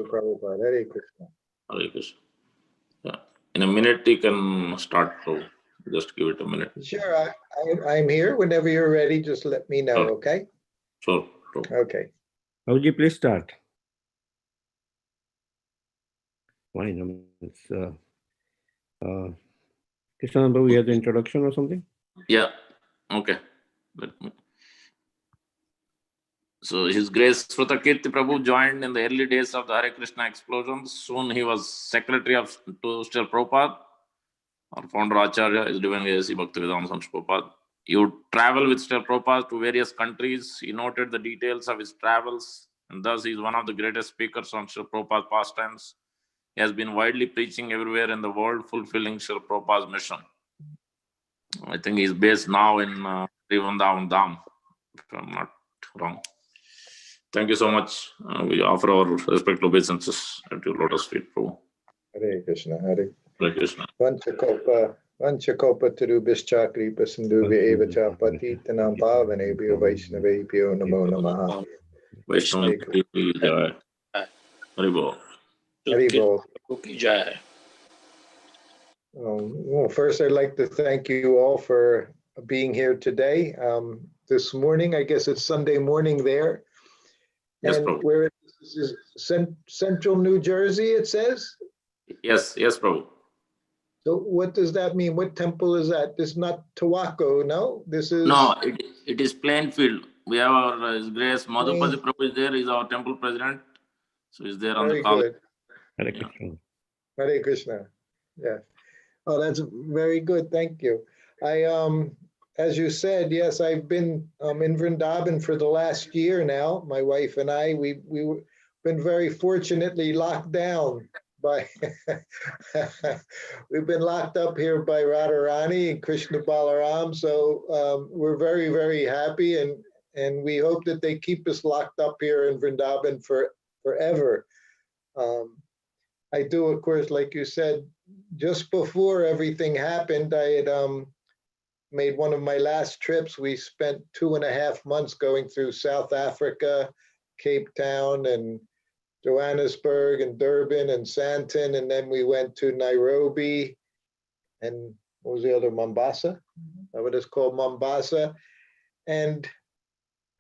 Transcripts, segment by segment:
Prabhupada. Hare Krishna. Hare Krishna. Yeah. In a minute, you can start. So just give it a minute. Sure, I'm here. Whenever you're ready, just let me know, okay? Sure. Okay. Prabhuji, please start. Why not? Krishna Prabhu, you have the introduction or something? Yeah. Okay. So His Grace Srutakirti Prabhu joined in the early days of the Hare Krishna explosions. Soon he was secretary to Srila Prabhupada. Our founder Acharya is Divine A.C. Bhaktivedanta Swami Prabhupada. He would travel with Srila Prabhupada to various countries. He noted the details of his travels, and thus he is one of the greatest speakers on Srila Prabhupada's pastimes. He has been widely preaching everywhere in the world, fulfilling Srila Prabhupada's mission. I think he's based now in Trivandrum Dham, if I'm not wrong. Thank you so much. We offer our respectful obeisances at your lotus feet, Prabhu. Hare Krishna. Hare Krishna. Vanchakopa Tirubhischa Kripa Sindhuvya Eva Chapati Tanam Pavanebhyo Vaishnavebhyo Namo Namaha. Vaishnavebhyo Jai. Haribol. Haribol. Well, first, I'd like to thank you all for being here today. This morning, I guess it's Sunday morning there. Yes, and Prabhu. where this is Central New Jersey, it says? Yes, Prabhu. So what does that mean? What temple is that? This is not Tawako, no? This is... No, it is Plainfield. We have our His Grace Madhupati Prabhu is there. He's our temple president. So he's there on the call. Very good. Hare Krishna. Hare Krishna. Yeah. Oh, that's very good. Thank you. As you said, yes, I've been in Vrindavan for the last year now. My wife and I, we've been very fortunately locked down by, we've been locked up here by Radharani and Krishna Balaram. So we're very, very happy, and we hope that they keep us locked up here in Vrindavan forever. I do, of course, like you said, just before everything happened, I had made one of my last trips. We spent 2.5 months going through South Africa, Cape Town, and Johannesburg, and Durban, and Sandton, and then we went to Nairobi, and what was the other, Mombasa? What is called Mombasa. And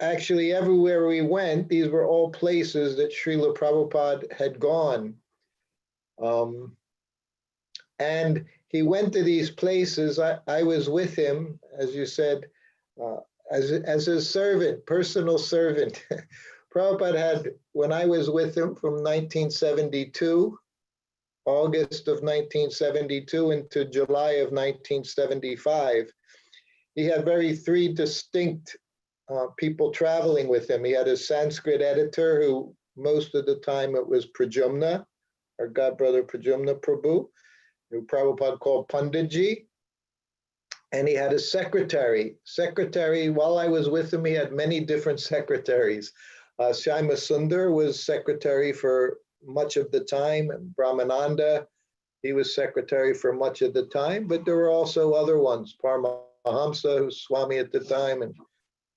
actually, everywhere we went, these were all places that Srila Prabhupada had gone. And he went to these places. I was with him, as you said, as his servant, personal servant. Prabhupada had, when I was with him from 1972, August of 1972 into July of 1975, he had three distinct people traveling with him. He had a Sanskrit editor who most of the time it was Prajumna, our godbrother Prajumna Prabhu, who Prabhupada called Panditji. And he had a secretary. While I was with him, he had many different secretaries. Shyama Sundar was secretary for much of the time, and Brahmananda, he was secretary for much of the time, but there were also other ones, Paramahamsa, who was Swami at the time, and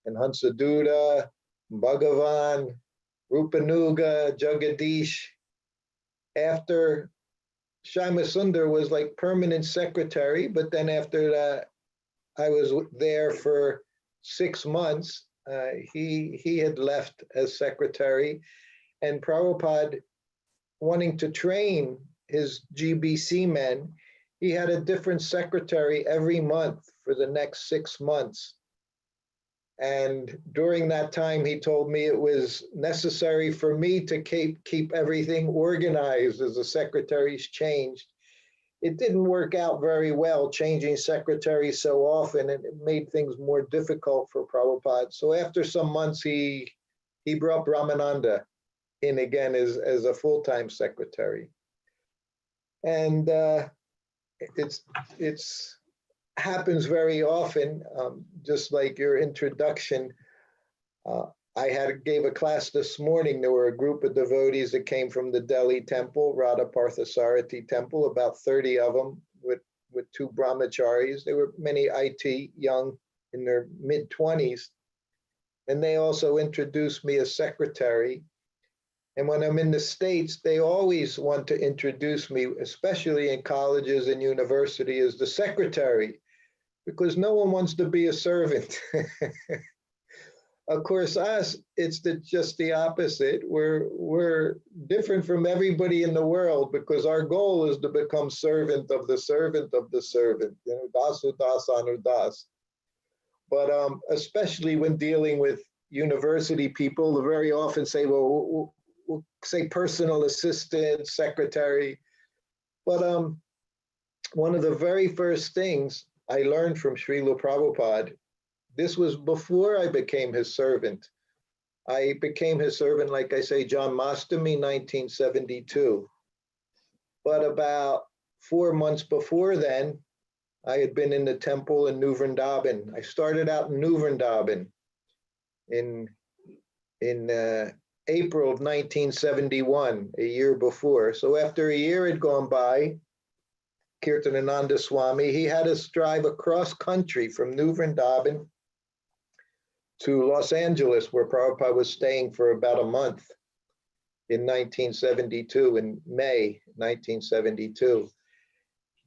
Hansaduda, Bhagavan, Rupanuga, Jagadish. After Shyama Sundar was like permanent secretary, but then after that, I was there for 6 months. He had left as secretary, and Prabhupada, wanting to train his GBC men, he had a different secretary every month for the next 6 months. And during that time, he told me it was necessary for me to keep everything organized as the secretaries changed. It didn't work out very well, changing secretaries so often, and it made things more difficult for Prabhupada. So after some months, he brought Brahmananda in again as a full-time secretary. And it's happens very often, just like your introduction. I gave a class this morning. There were a group of devotees that came from the Delhi temple, Radha Parthasarathi temple, about 30 of them with 2 brahmacharis. They were many IT, young, in their mid-20s. And they also introduced me as secretary. And when I'm in the States, they always want to introduce me, especially in colleges and university, as the secretary, because no one wants to be a servant. Of course, us, it's just the opposite. We're different from everybody in the world because our goal is to become servant of the servant of the servant. You know, dasu das anu das. But especially when dealing with university people, they very often say, well, we'll say personal assistant, secretary. But one of the very first things I learned from Srila Prabhupada, this was before I became his servant. I became his servant, like I say, John Mastami, 1972. But about 4 months before then, I had been in the temple in New Vrindavan. I started out in New Vrindavan in April of 1971, a year before. So after a year had gone by, Kirtanananda Swami, he had us drive across country from New Vrindavan to Los Angeles, where Prabhupada was staying for about a month in 1972, in May 1972.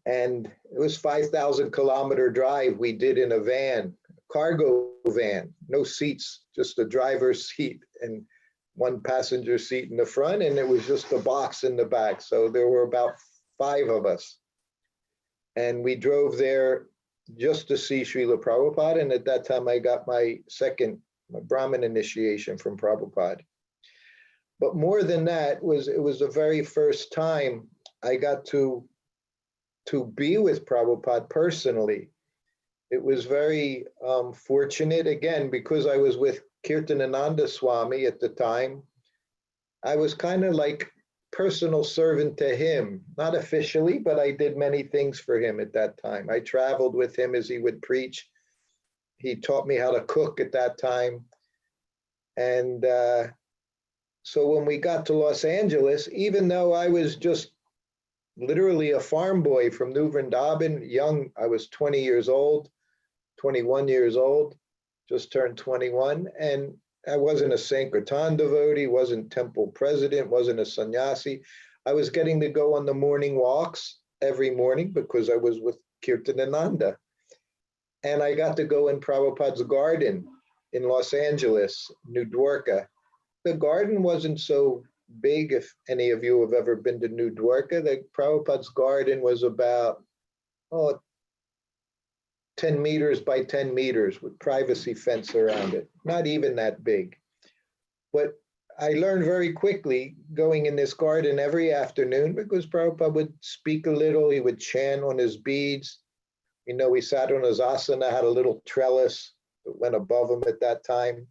And it was 5,000 kilometer drive we did in a van, cargo van, no seats, just a driver's seat and one passenger seat in the front, and it was just a box in the back. So there were about 5 of us. And we drove there just to see Srila Prabhupada. And at that time, I got my Brahmin initiation from Prabhupada. But more than that, it was the very first time I got to be with Prabhupada personally. It was very fortunate, again, because I was with Kirtanananda Swami at the time. I was kind of like personal servant to him, not officially, but I did many things for him at that time. I traveled with him as he would preach. He taught me how to cook at that time. And so when we got to Los Angeles, even though I was just literally a farm boy from New Vrindavan, young, I was 21 years old, just turned 21. And I wasn't a Sankirtan devotee, wasn't temple president, wasn't a sannyasi. I was getting to go on the morning walks every morning because I was with Kirtanananda. And I got to go in Prabhupada's garden in Los Angeles, New Dwarka. The garden wasn't so big, if any of you have ever been to New Dwarka. The Prabhupada's garden was about 10 meters by 10 meters with privacy fence around it. Not even that big. But I learned very quickly going in this garden every afternoon because Prabhupada would speak a little, he would chant on his beads. You know, he sat on his asana, had a little trellis that went above him at that time.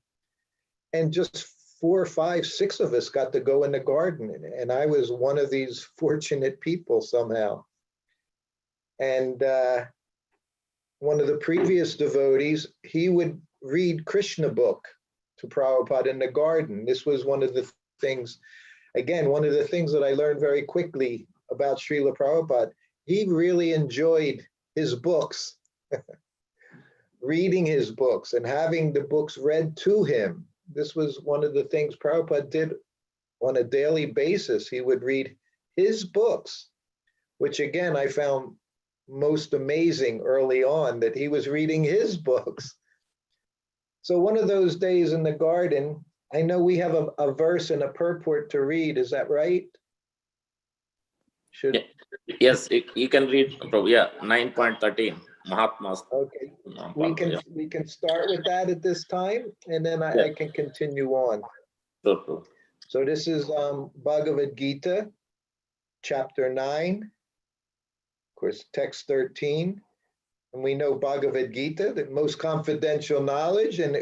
And just 4, 5, 6 of us got to go in the garden. And I was one of these fortunate people somehow. And one of the previous devotees, he would read Krishna book to Prabhupada in the garden. This was one of the things, again, one of the things that I learned very quickly about Srila Prabhupada. He really enjoyed his books, reading his books and having the books read to him. This was one of the things Prabhupada did on a daily basis. He would read his books, which again, I found most amazing early on, that he was reading his books. So one of those days in the garden, I know we have a verse and a purport to read. Is that right? Yeah. Yes, you can read, yeah, 9.13, Mahatmas. Okay, we can start with that at this time, and then I can continue on. Sure. So this is Bhagavad-Gita, chapter 9, of course, text 13. And we know Bhagavad-Gita, that most confidential knowledge and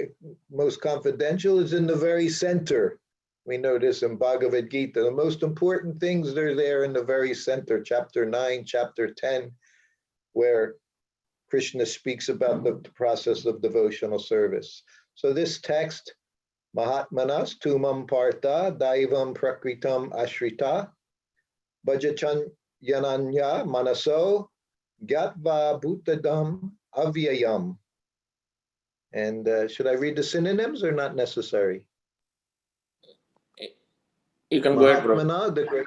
most confidential is in the very center. We know this in Bhagavad-Gita. The most important things are there in the very center, chapter 9, chapter 10, where Krishna speaks about the process of devotional service. So this text, Mahatmanas tumam partha daivam prakritam ashrita bhajachan yananya manaso Gyatva Bhutadam Avyayam. And should I read the synonyms or not necessary? You can go ahead, bro. Mahatmana, the great,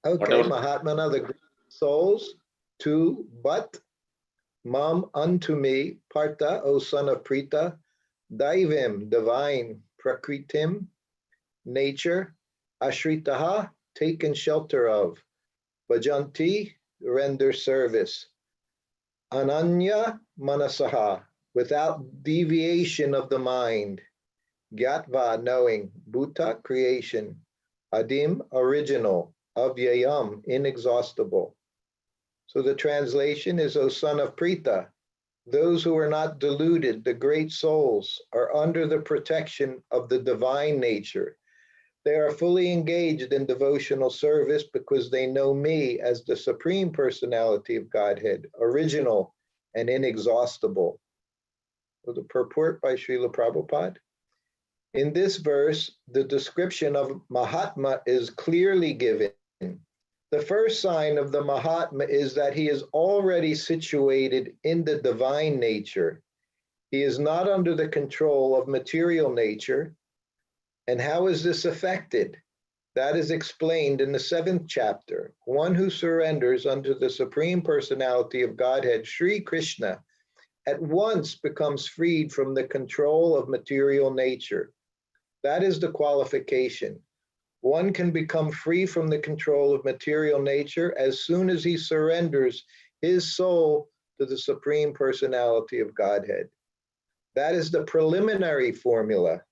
okay, Whatever. Mahatmana, the great souls, to but mam unto me, Partha, O son of Prita, Daivim, divine, Prakritim, nature, Ashritaha, taken shelter of, Bhajanti, render service, Ananya Manasaha, without deviation of the mind, Gyatva, knowing, Bhuta, creation, Adim, original, Avyayam, inexhaustible. So the translation is, O son of Prita, those who are not deluded, the great souls, are under the protection of the divine nature. They are fully engaged in devotional service because they know me as the Supreme Personality of Godhead, original and inexhaustible. So the purport by Srila Prabhupada. In this verse, the description of Mahatma is clearly given. The first sign of the Mahatma is that he is already situated in the divine nature. He is not under the control of material nature. And how is this affected? That is explained in the 7th chapter. One who surrenders unto the Supreme Personality of Godhead, Sri Krishna, at once becomes freed from the control of material nature. That is the qualification. One can become free from the control of material nature as soon as he surrenders his soul to the Supreme Personality of Godhead. That is the preliminary formula.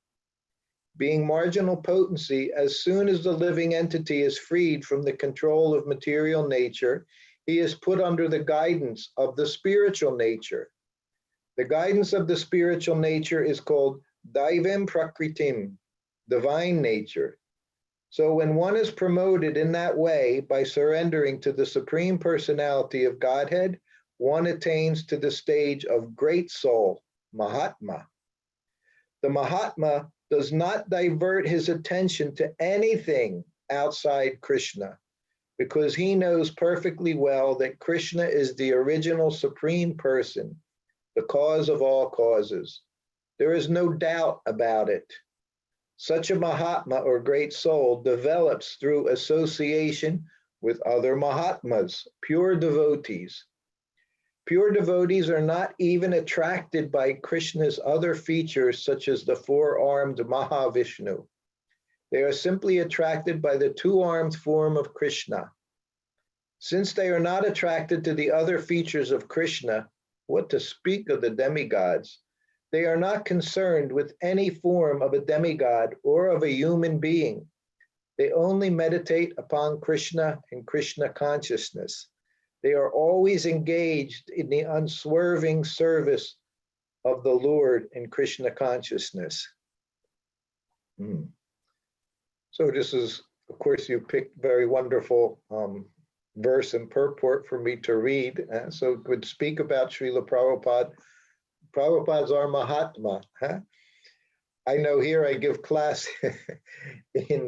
Being marginal potency, as soon as the living entity is freed from the control of material nature, he is put under the guidance of the spiritual nature. The guidance of the spiritual nature is called Daivim Prakritim, divine nature. So when one is promoted in that way by surrendering to the Supreme Personality of Godhead, one attains to the stage of great soul, Mahatma. The Mahatma does not divert his attention to anything outside Krishna, because he knows perfectly well that Krishna is the original Supreme Person, the cause of all causes. There is no doubt about it. Such a Mahatma or great soul develops through association with other Mahatmas, pure devotees. Pure devotees are not even attracted by Krishna's other features, such as the four-armed Mahavishnu. They are simply attracted by the two-armed form of Krishna. Since they are not attracted to the other features of Krishna, what to speak of the demigods? They are not concerned with any form of a demigod or of a human being. They only meditate upon Krishna and Krishna consciousness. They are always engaged in the unswerving service of the Lord in Krishna consciousness. So this is, of course, you picked very wonderful verse and purport for me to read. So it would speak about Srila Prabhupada. Prabhupada's our Mahatma. Huh? I know here I give class in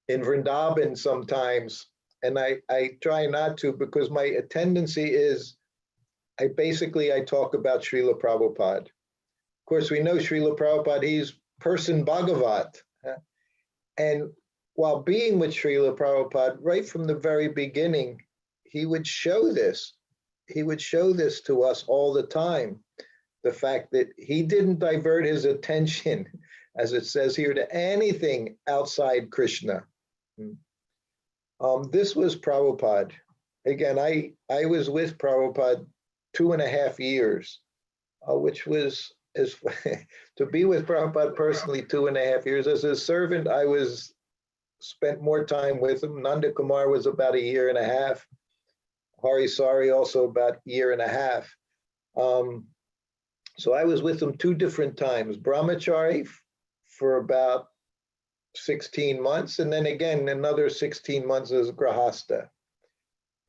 Vrindavan sometimes, and I try not to because my tendency is I talk about Srila Prabhupada. Of course, we know Srila Prabhupada, he's person Bhagavat. Huh? And while being with Srila Prabhupada, right from the very beginning, he would show this. He would show this to us all the time. The fact that he didn't divert his attention, as it says here, to anything outside Krishna. This was Prabhupada. Again, I was with Prabhupada 2.5 years, which was, as to be with Prabhupada personally 2.5 years. As his servant, I spent more time with him. Nanda Kumar was about 1.5 years. Hari Sari also about 1.5 years. So I was with him 2 different times, Brahmachari for about 16 months, and then again, another 16 months as Grahasta.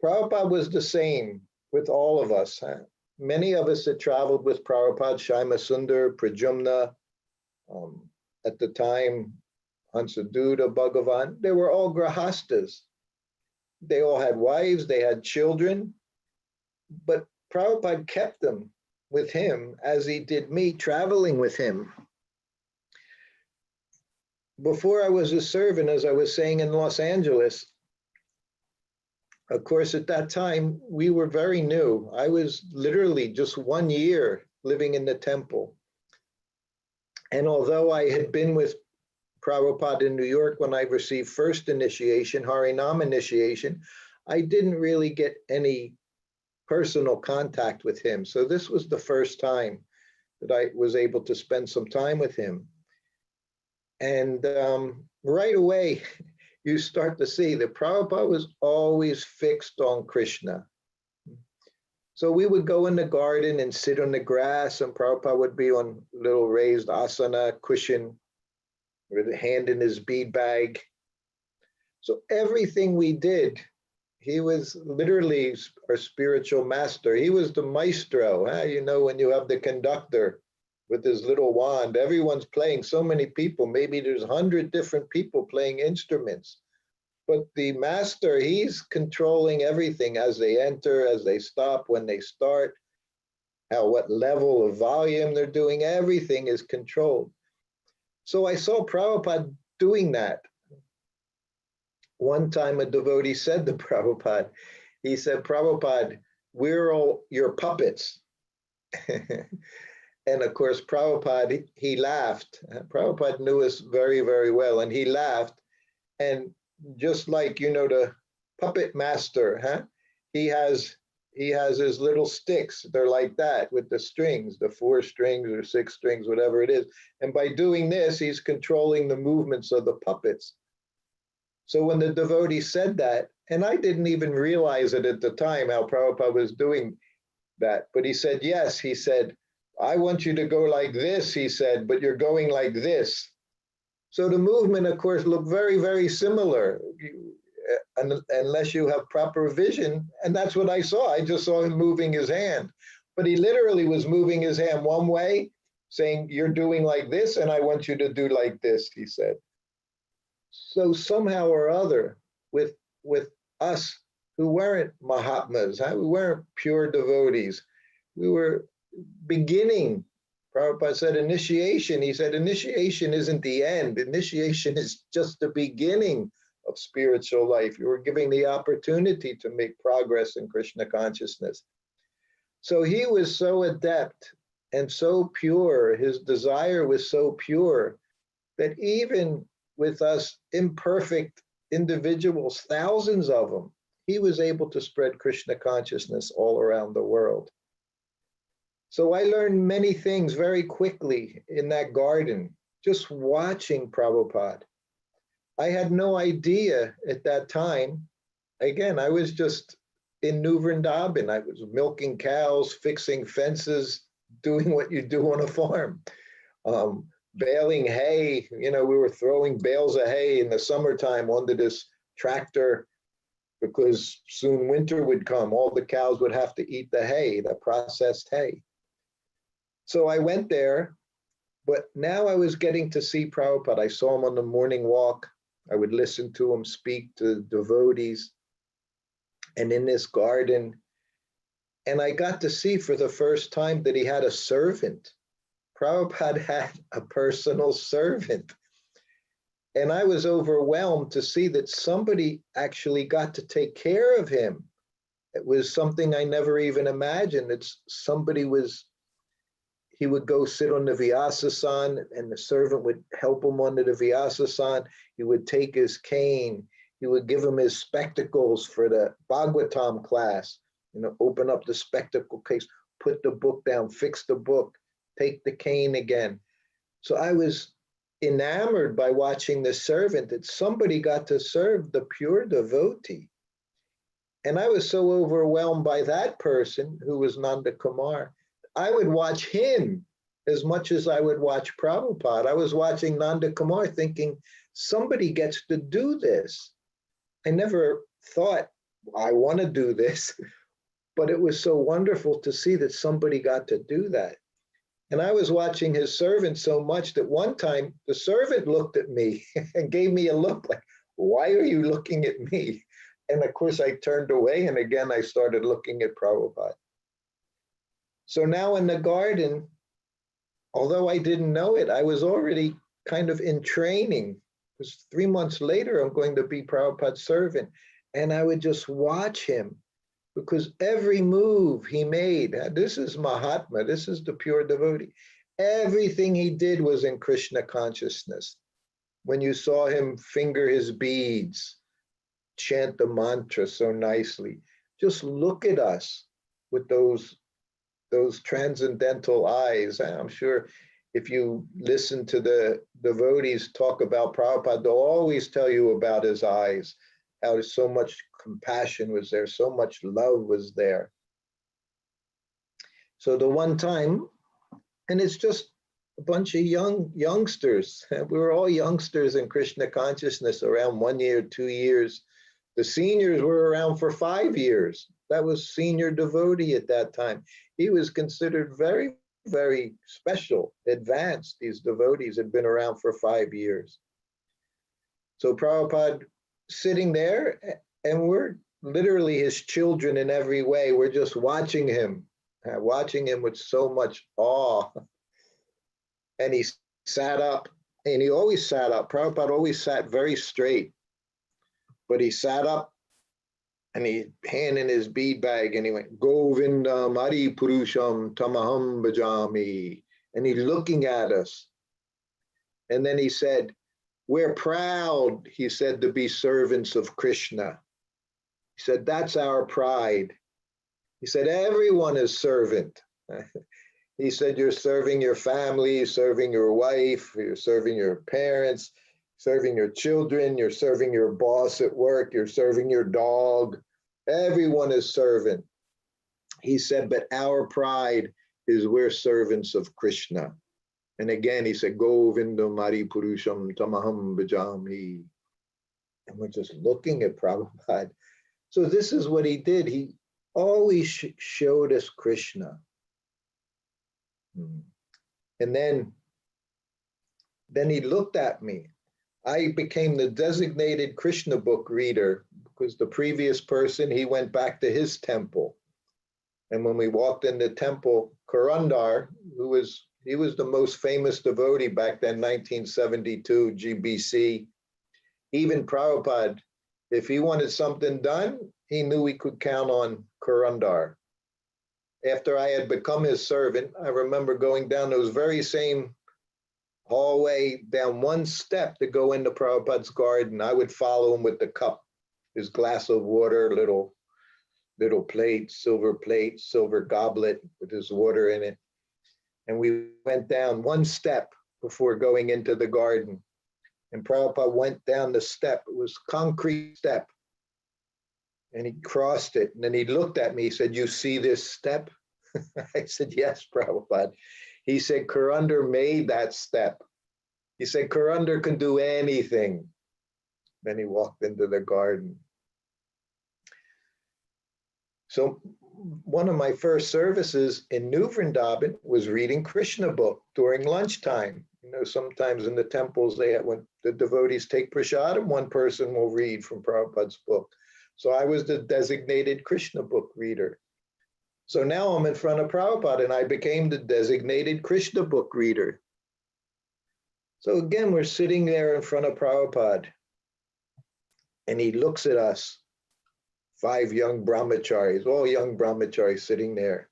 Prabhupada was the same with all of us. Huh? Many of us that traveled with Prabhupada, Shyama Sundar, Prajumna, at the time, Hansaduta, Bhagavan, they were all Grahastas. They all had wives, they had children, but Prabhupada kept them with him as he did me, traveling with him. before I was a servant, as I was saying in Los Angeles, of course, at that time, we were very new. I was literally just 1 year living in the temple. And although I had been with Prabhupada in New York when I received first initiation, Harinam initiation, I didn't really get any personal contact with him. So this was the first time that I was able to spend some time with him. And right away, you start to see that Prabhupada was always fixed on Krishna. So we would go in the garden and sit on the grass, and Prabhupada would be on a little raised asana cushion with a hand in his bead bag. So everything we did, he was literally our spiritual master. He was the maestro. Huh? You know, when you have the conductor with his little wand, everyone's playing, so many people, maybe there's 100 different people playing instruments. But the master, he's controlling everything as they enter, as they stop, when they start, what level of volume they're doing, everything is controlled. So I saw Prabhupada doing that. One time a devotee said to Prabhupada, he said, Prabhupada, we're all your puppets. And of course, Prabhupada, he laughed. Prabhupada knew us very, very well, and he laughed. And just like, you know, the puppet master, huh? He has his little sticks. They're like that with the strings, the 4 strings or 6 strings, whatever it is. And by doing this, he's controlling the movements of the puppets. So when the devotee said that, and I didn't even realize it at the time, how Prabhupada was doing that, but he said, yes, he said, I want you to go like this, he said, but you're going like this. So the movement, of course, looked very, very similar, unless you have proper vision. And that's what I saw. I just saw him moving his hand. But he literally was moving his hand one way, saying, you're doing like this, and I want you to do like this, he said. So somehow or other, with us who weren't Mahatmas, we weren't pure devotees, we were beginning. Prabhupada said initiation. He said initiation isn't the end. Initiation is just the beginning of spiritual life. You were giving the opportunity to make progress in Krishna consciousness. So he was so adept and so pure. His desire was so pure that even with us imperfect individuals, thousands of them, he was able to spread Krishna consciousness all around the world. So I learned many things very quickly in that garden, just watching Prabhupada. I had no idea at that time. Again, I was just in New Vrindavan. I was milking cows, fixing fences, doing what you do on a farm, baling hay. You know, we were throwing bales of hay in the summertime onto this tractor because soon winter would come. All the cows would have to eat the hay, the processed hay. So I went there, but now I was getting to see Prabhupada. I saw him on the morning walk. I would listen to him speak to devotees and in this garden. And I got to see for the first time that he had a servant. Prabhupada had a personal servant. And I was overwhelmed to see that somebody actually got to take care of him. It was something I never even imagined. He would go sit on the Vyasasana and the servant would help him onto the Vyasasana. He would take his cane. He would give him his spectacles for the Bhagavatam class, you know, open up the spectacle case, put the book down, fix the book, take the cane again. So I was enamored by watching the servant that somebody got to serve the pure devotee. And I was so overwhelmed by that person who was Nanda Kumar. I would watch him as much as I would watch Prabhupada. I was watching Nanda Kumar thinking, somebody gets to do this. I never thought, I want to do this, but it was so wonderful to see that somebody got to do that. And I was watching his servant so much that one time the servant looked at me and gave me a look like, why are you looking at me? And of course I turned away and again I started looking at Prabhupada. So now in the garden, although I didn't know it, I was already kind of in training because 3 months later, I'm going to be Prabhupada's servant. And I would just watch him, because every move he made, this is Mahatma, this is the pure devotee. Everything he did was in Krishna consciousness. When you saw him finger his beads, chant the mantra so nicely, just look at us with those transcendental eyes. I'm sure if you listen to the devotees talk about Prabhupada, they'll always tell you about his eyes, how so much compassion was there, so much love was there. So the one time, and it's just a bunch of youngsters. We were all youngsters in Krishna consciousness, around 1 year, 2 years. The seniors were around for 5 years. That was senior devotee at that time. He was considered very, very special, advanced. These devotees had been around for 5 years. So Prabhupada sitting there, and we're literally his children in every way. We're just watching him with so much awe. And he sat up, and he always sat up. Prabhupada always sat very straight, but he sat up, and he hand in his bead bag, and he went, Govindam Hari Purusham Tamaham Bhajami. And he's looking at us. And then he said, we're proud, he said, to be servants of Krishna. He said, that's our pride. He said, everyone is servant. He said, you're serving your family, serving your wife, you're serving your parents, serving your children, you're serving your boss at work, you're serving your dog. Everyone is servant. He said, but our pride is we're servants of Krishna. And again, he said, Govindam Hari Purusham Tamaham Bhajami. And we're just looking at Prabhupada. So this is what he did. He always showed us Krishna. And then he looked at me. I became the designated Krishna book reader, because the previous person, he went back to his temple. And when we walked in the temple, Karandar, he was the most famous devotee back then, 1972, GBC. Even Prabhupada, if he wanted something done, he knew he could count on Karandar. After I had become his servant, I remember going down those very same hallway, down one step to go into Prabhupada's garden. I would follow him with the cup, his glass of water, little plate, silver goblet with his water in it. And we went down one step before going into the garden. And Prabhupada went down the step. It was a concrete step. And he crossed it. And then he looked at me. He said, you see this step? I said, yes, Prabhupada. He said, Karandar made that step. He said, Karandar can do anything. Then he walked into the garden. So one of my first services in New Vrindavan was reading Krishna book during lunchtime. You know, sometimes in the temples, when the devotees take prasadam, one person will read from Prabhupada's book. So I was the designated Krishna book reader. So now I'm in front of Prabhupada, and I became the designated Krishna book reader. So again, we're sitting there in front of Prabhupada, and he looks at us, 5 young brahmacharis, all young brahmacharis sitting there.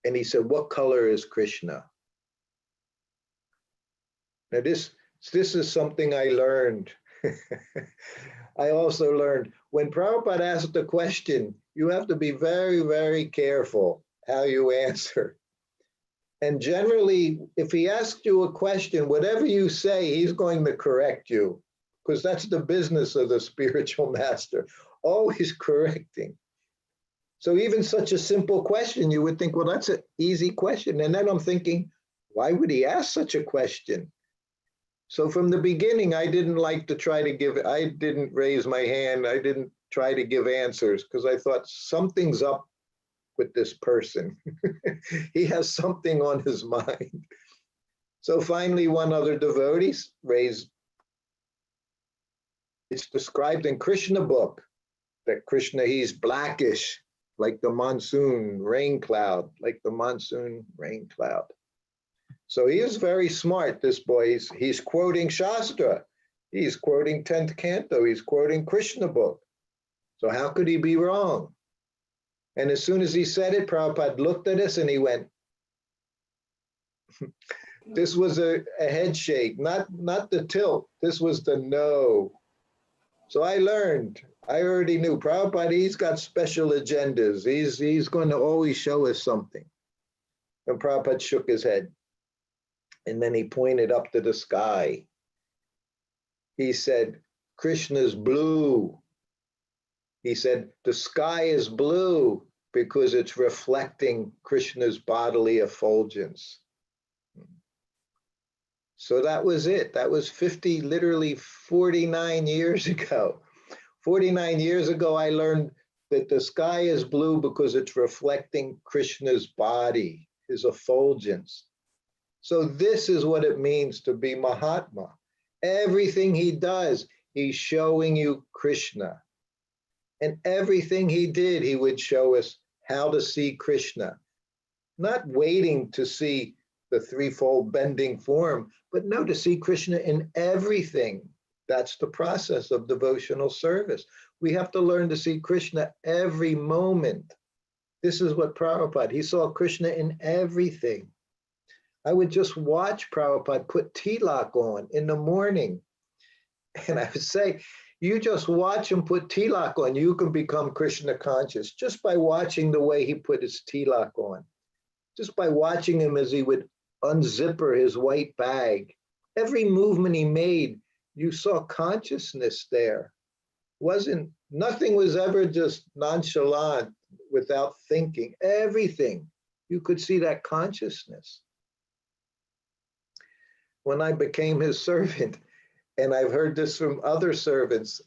And he said, what color is Krishna? Now this is something I learned. I also learned when Prabhupada asked a question, you have to be very, very careful how you answer. And generally, if he asks you a question, whatever you say, he's going to correct you, because that's the business of the spiritual master, always correcting. So even such a simple question, you would think, well, that's an easy question. And then I'm thinking, why would he ask such a question? So from the beginning, I didn't like to try to I didn't raise my hand. I didn't try to give answers, because I thought something's up with this person. He has something on his mind. So finally, one other devotee raised, it's described in Krishna book that Krishna, he's blackish, like the monsoon rain cloud, like the monsoon rain cloud. So he is very smart, this boy. He's quoting Shastra. He's quoting 10th canto. He's quoting Krishna book. So how could he be wrong? And as soon as he said it, Prabhupada looked at us and he went, this was a head shake, not the tilt. This was the no. So I learned. I already knew Prabhupada, he's got special agendas. He's going to always show us something. And Prabhupada shook his head. And then he pointed up to the sky. He said, Krishna's blue. He said, the sky is blue because it's reflecting Krishna's bodily effulgence. So that was it. That was literally 49 years ago. 49 years ago, I learned that the sky is blue because it's reflecting Krishna's body, his effulgence. So this is what it means to be Mahatma. Everything he does, he's showing you Krishna. And everything he did, he would show us how to see Krishna. Not waiting to see the threefold bending form, but no, to see Krishna in everything. That's the process of devotional service. We have to learn to see Krishna every moment. This is what Prabhupada, he saw Krishna in everything. I would just watch Prabhupada put tilak on in the morning. And I would say, you just watch him put tilak on, you can become Krishna conscious just by watching the way he put his tilak on. Just by watching him as he would unzipper his white bag. Every movement he made, you saw consciousness there. Nothing was ever just nonchalant without thinking. Everything, you could see that consciousness. When I became his servant, and I've heard this from other servants,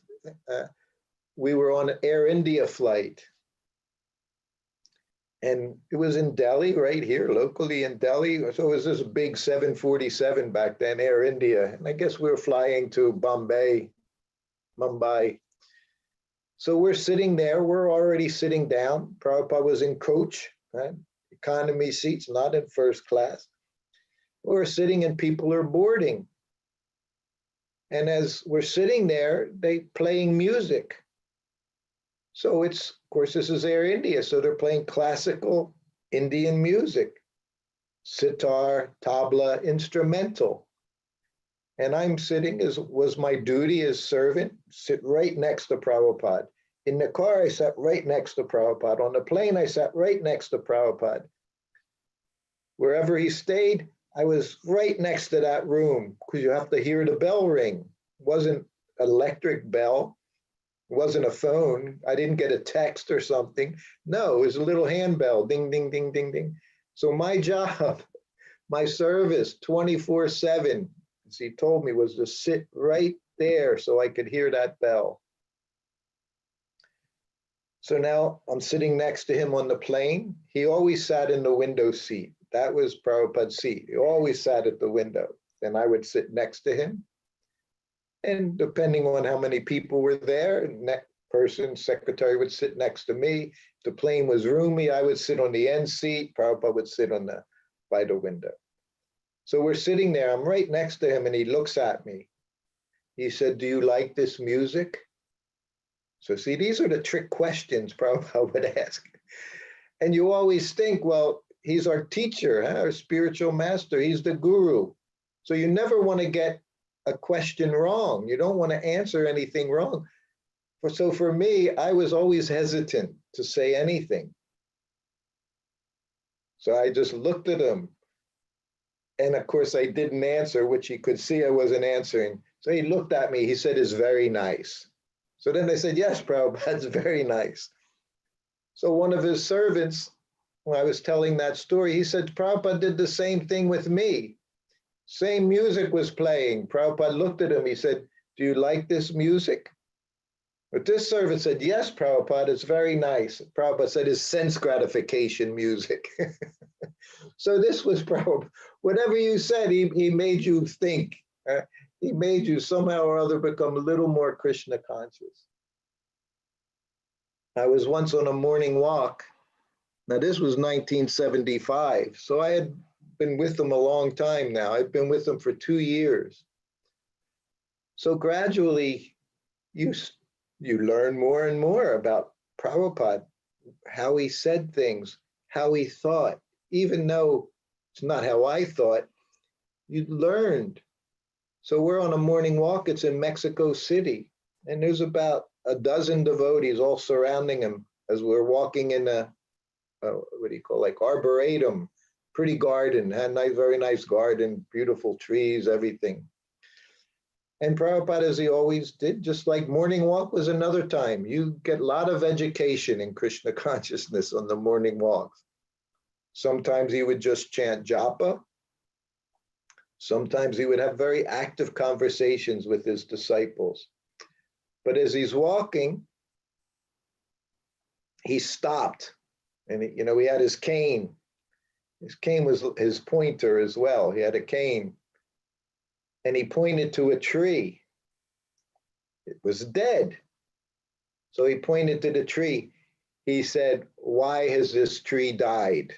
we were on an Air India flight. And it was in Delhi, right here, locally in Delhi. So it was this big 747 back then, Air India. And I guess we were flying to Mumbai. So we're sitting there, we're already sitting down. Prabhupada was in coach, right? Economy seats, not in first class. We're sitting and people are boarding. And as we're sitting there, they playing music. So of course, this is Air India, so they're playing classical Indian music, sitar, tabla, instrumental. And I'm sitting, as was my duty as servant, sit right next to Prabhupada. In the car, I sat right next to Prabhupada. On the plane, I sat right next to Prabhupada. Wherever he stayed, I was right next to that room because you have to hear the bell ring. It wasn't an electric bell. It wasn't a phone. I didn't get a text or something. No, it was a little handbell, ding, ding, ding, ding, ding. So my job, my service 24/7, as he told me, was to sit right there so I could hear that bell. So now I'm sitting next to him on the plane. He always sat in the window seat. That was Prabhupada's seat. He always sat at the window. And I would sit next to him. And depending on how many people were there, secretary would sit next to me. If the plane was roomy, I would sit on the end seat. Prabhupada would sit by the window. So we're sitting there. I'm right next to him and he looks at me. He said, do you like this music? So see, these are the trick questions Prabhupada would ask. And you always think, well, he's our teacher, our spiritual master. He's the guru. So you never want to get a question wrong. You don't want to answer anything wrong. So for me, I was always hesitant to say anything. So I just looked at him. And of course, I didn't answer, which he could see I wasn't answering. So he looked at me. He said, it's very nice. So then I said, yes, Prabhupada, it's very nice. So one of his servants, when I was telling that story, he said, Prabhupada did the same thing with me. Same music was playing. Prabhupada looked at him. He said, do you like this music? But this servant said, yes, Prabhupada, it's very nice. Prabhupada said, it's sense gratification music. So this was Prabhupada. Whatever you said, he made you think. He made you somehow or other become a little more Krishna conscious. I was once on a morning walk. Now this was 1975. So I had been with them a long time now. I've been with them for 2 years. So gradually you learn more and more about Prabhupada, how he said things, how he thought, even though it's not how I thought, you learned. So we're on a morning walk, it's in Mexico City, and there's about a dozen devotees all surrounding him as we're walking in a what do you call, like arboretum, pretty garden, had nice, very nice garden, beautiful trees, everything. And Prabhupada, as he always did, just like morning walk was another time. You get a lot of education in Krishna consciousness on the morning walks. Sometimes he would just chant japa. Sometimes he would have very active conversations with his disciples. But as he's walking, he stopped. And he had his cane. His cane was his pointer as well. He had a cane. And he pointed to a tree. It was dead. So he pointed to the tree. He said, "Why has this tree died?"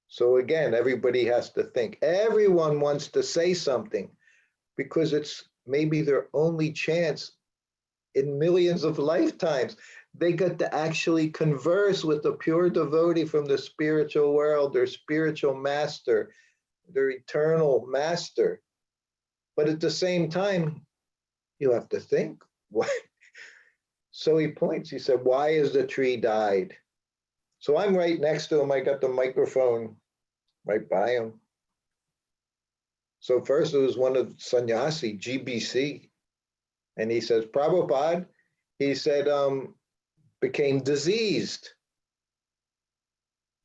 So again, everybody has to think. Everyone wants to say something because it's maybe their only chance in millions of lifetimes. They get to actually converse with the pure devotee from the spiritual world, their spiritual master, their eternal master. But at the same time, you have to think. What? So he points, he said, "Why has the tree died?" So I'm right next to him. I got the microphone right by him. So first it was one of sannyasi, GBC. And he says, "Prabhupada," he said, became diseased.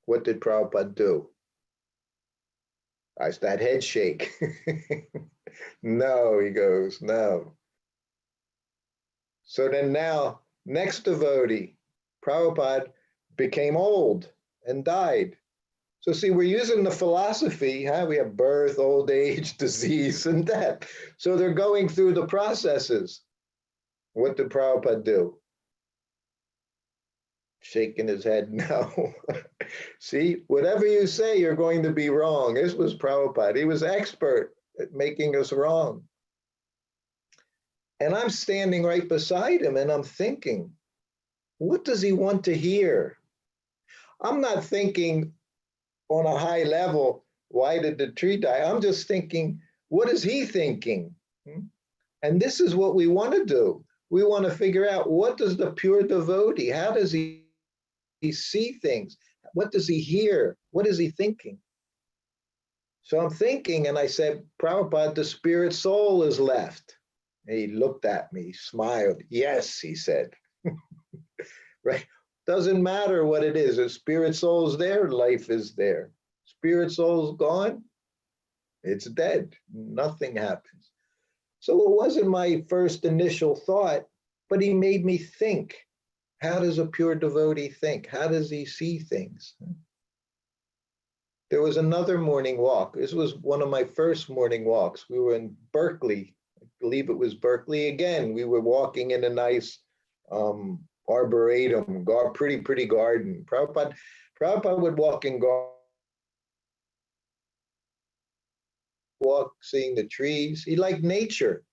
What did Prabhupada do? I that head shake. No, he goes, no. So then now, next devotee, Prabhupada became old and died. So see, we're using the philosophy, huh? We have birth, old age, disease, and death. So they're going through the processes. What did Prabhupada do? Shaking his head, no. See, whatever you say, you're going to be wrong. This was Prabhupada. He was expert at making us wrong. And I'm standing right beside him and I'm thinking, what does he want to hear? I'm not thinking on a high level, why did the tree die? I'm just thinking, what is he thinking? And this is what we want to do. We want to figure out, what does the pure devotee, how does he see things? What does he hear? What is he thinking? So I'm thinking, and I said, "Prabhupada, the spirit soul is left." And he looked at me, smiled. "Yes," he said. Right? Doesn't matter what it is. If spirit soul's there, life is there. Spirit soul's gone, it's dead. Nothing happens. So it wasn't my first initial thought, but he made me think. How does a pure devotee think? How does he see things? There was another morning walk. This was one of my first morning walks. We were in Berkeley. I believe it was Berkeley again. We were walking in a nice arboretum, pretty garden. Prabhupada would walk in walk, seeing the trees. He liked nature.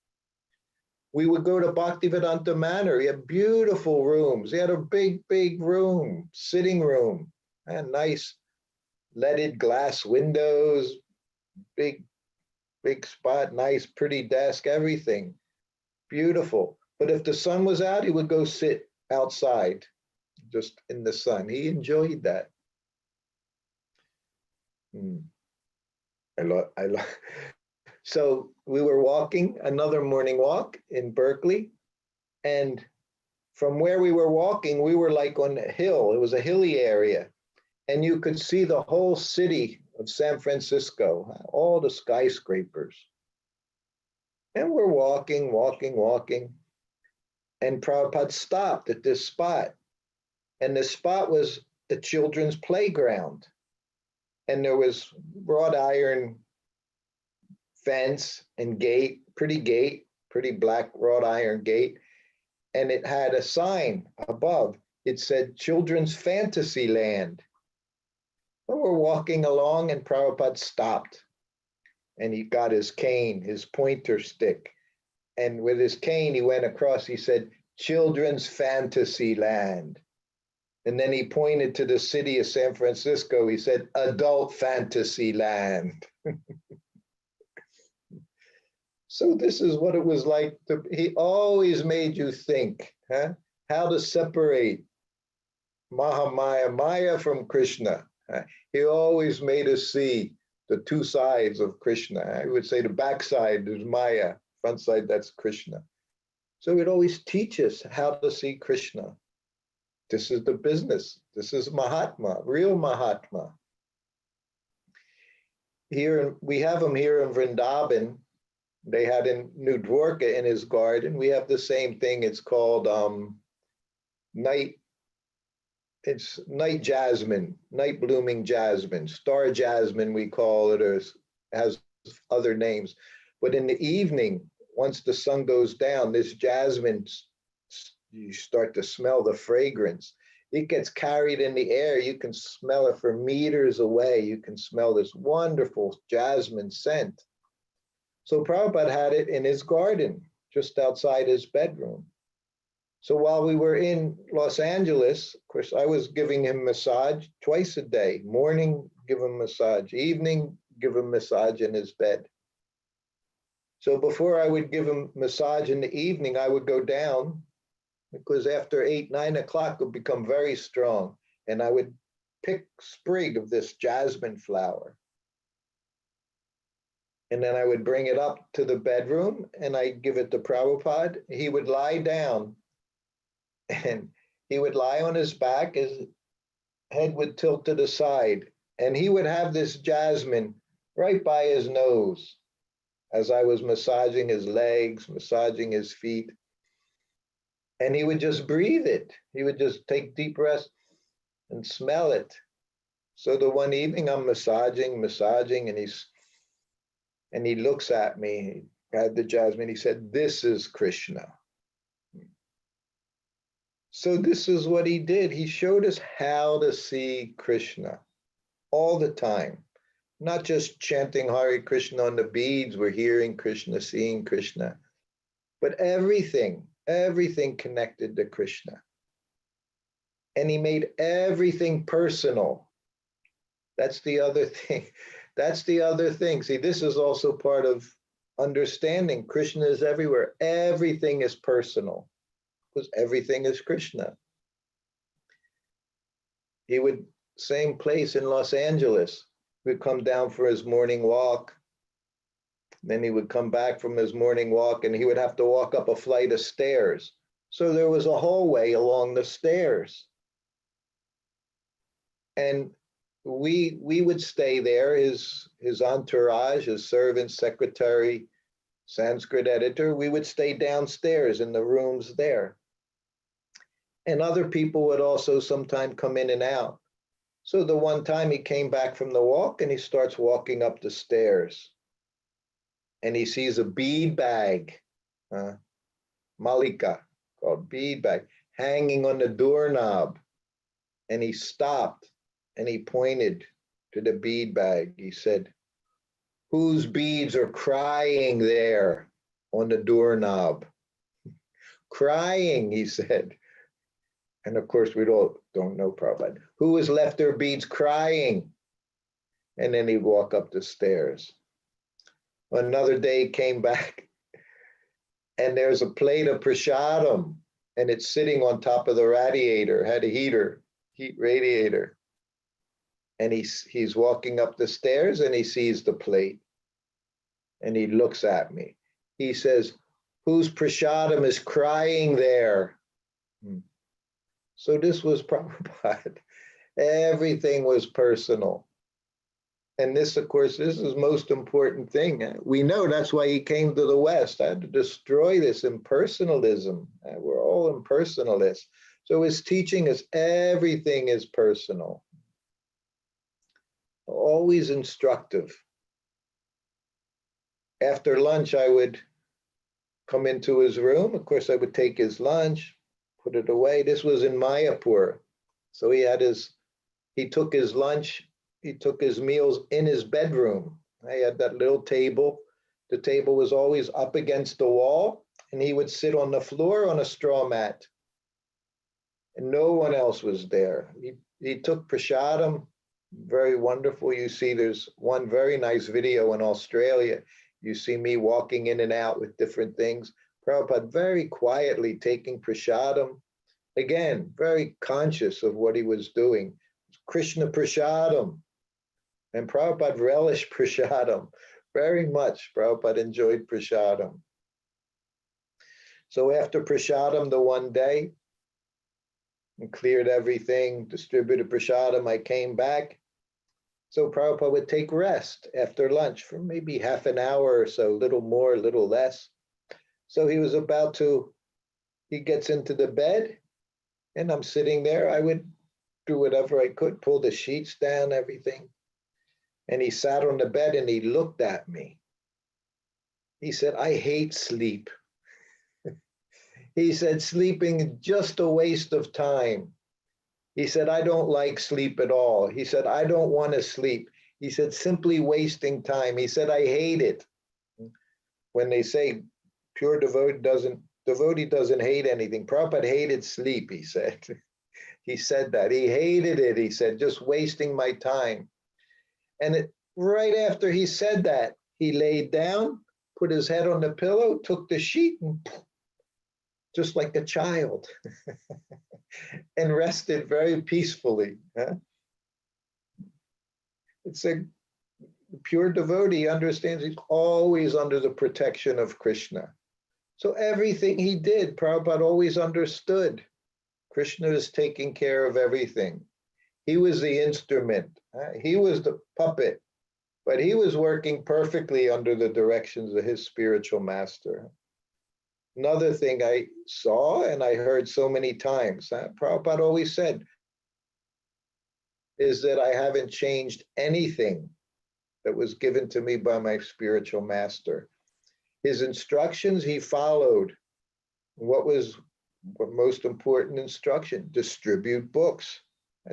We would go to Bhaktivedanta Manor. He had beautiful rooms. He had a big room, sitting room, and nice leaded glass windows, big spot, nice, pretty desk, everything. Beautiful. But if the sun was out, he would go sit outside, just in the sun. He enjoyed that. So we were walking, another morning walk in Berkeley, and from where we were walking, we were like on a hill. It was a hilly area, and you could see the whole city of San Francisco, all the skyscrapers. And we're walking, and Prabhupada stopped at this spot. And this spot was the children's playground. And there was wrought iron fence and gate, pretty black wrought iron gate. And it had a sign above. It said Children's Fantasy Land. Well, we're walking along and Prabhupada stopped. And he got his cane, his pointer stick, and with his cane, he went across, he said, children's fantasy land. And then he pointed to the city of San Francisco. He said, adult fantasy land. So this is what it was like. He always made you think, how to separate Mahamaya, Maya from Krishna. He always made us see the two sides of Krishna. I would say the backside is Maya, front side, that's Krishna. So he'd always teach us how to see Krishna. This is the business. This is Mahatma, real Mahatma. Here, we have him here in Vrindavan. They had in New Dwarka in his garden. We have the same thing. It's called night jasmine, night blooming jasmine, star jasmine we call it, or has other names. But in the evening, once the sun goes down, this jasmine, you start to smell the fragrance. It gets carried in the air. You can smell it for meters away. You can smell this wonderful jasmine scent. So Prabhupada had it in his garden, just outside his bedroom. So while we were in Los Angeles, of course, I was giving him massage twice a day. Morning, give him massage. Evening, give him massage in his bed. So before I would give him massage in the evening, I would go down, because after 8, 9 o'clock, it would become very strong. And I would pick sprig of this jasmine flower. And then I would bring it up to the bedroom and I'd give it to Prabhupada. He would lie down and he would lie on his back, his head would tilt to the side, and he would have this jasmine right by his nose as I was massaging his legs, massaging his feet. And he would just breathe it. He would just take deep breaths and smell it. So the one evening I'm massaging, and he looks at me, he had the jasmine, he said, this is Krishna. So this is what he did. He showed us how to see Krishna all the time, not just chanting Hare Krishna on the beads, we're hearing Krishna, seeing Krishna, but everything connected to Krishna. And he made everything personal. That's the other thing. That's the other thing. See, this is also part of understanding Krishna is everywhere. Everything is personal because everything is Krishna. He would, same place in Los Angeles, would come down for his morning walk. Then he would come back from his morning walk and he would have to walk up a flight of stairs. So there was a hallway along the stairs. And we would stay there, his entourage, his servant, secretary, Sanskrit editor, we would stay downstairs in the rooms there. And other people would also sometimes come in and out. So the one time he came back from the walk and he starts walking up the stairs. And he sees a bead bag, Malika, called bead bag, hanging on the doorknob. And he stopped and he pointed to the bead bag. He said, whose beads are crying there on the doorknob? Crying, he said. And of course, we all don't know Prabhupada. Who has left their beads crying? And then he'd walk up the stairs. Another day he came back and there's a plate of prasadam and it's sitting on top of the radiator, had a heat radiator. And he's walking up the stairs and he sees the plate and he looks at me. He says, whose prasadam is crying there? So this was Prabhupada. Everything was personal. And this, of course, this is the most important thing. We know that's why he came to the West. I had to destroy this impersonalism. We're all impersonalists. So his teaching is everything is personal. Always instructive. After lunch, I would come into his room. Of course, I would take his lunch, put it away. This was in Mayapur. So he took his lunch, he took his meals in his bedroom. I had that little table. The table was always up against the wall. and he would sit on the floor on a straw mat, and no one else was there. He took prasadam, very wonderful. You see, there's one very nice video in Australia. You see me walking in and out with different things. Prabhupada very quietly taking prasadam, again, very conscious of what he was doing. Krishna prasadam. And Prabhupada relished prasadam very much. Prabhupada enjoyed prasadam. So after prasadam the one day, and cleared everything, distributed prasadam, I came back. So Prabhupada would take rest after lunch for maybe half an hour or so, little more, little less. So he was about to, he gets into the bed, and I'm sitting there. I would do whatever I could, pull the sheets down, everything. And he sat on the bed and he looked at me. He said, I hate sleep. He said, sleeping is just a waste of time. He said, I don't like sleep at all. He said, I don't want to sleep. He said, simply wasting time. He said, I hate it. When they say pure devotee doesn't hate anything. Prabhupada hated sleep, he said. He said that. He hated it. He said, just wasting my time. And right after he said that, he laid down, put his head on the pillow, took the sheet, and just like a child, and rested very peacefully. Huh? It's a pure devotee understands he's always under the protection of Krishna. So everything he did, Prabhupada always understood. Krishna is taking care of everything. He was the instrument. He was the puppet, but he was working perfectly under the directions of his spiritual master. Another thing I saw and I heard so many times, Prabhupada always said, is that I haven't changed anything that was given to me by my spiritual master. His instructions he followed. What most important instruction? Distribute books.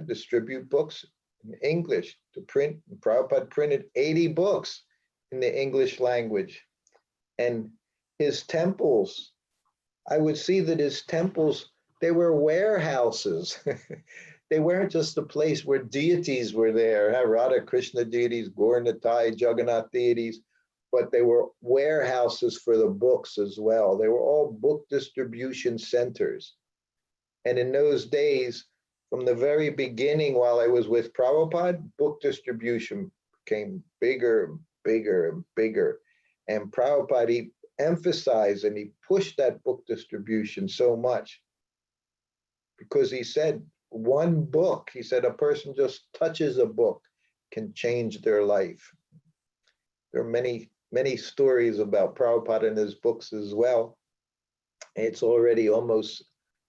Distribute books in English to print. Prabhupada printed 80 books in the English language. And his temples, I would see that his temples, they were warehouses. They weren't just a place where deities were there, Radha Krishna deities, Gauranatai, Jagannath deities, but they were warehouses for the books as well. They were all book distribution centers. And in those days, from the very beginning while I was with Prabhupada, book distribution became bigger and bigger and bigger. And Prabhupada, he emphasized and he pushed that book distribution so much because he said, one book, he said, a person just touches a book can change their life. There are many, many stories about Prabhupada in his books as well. It's already almost,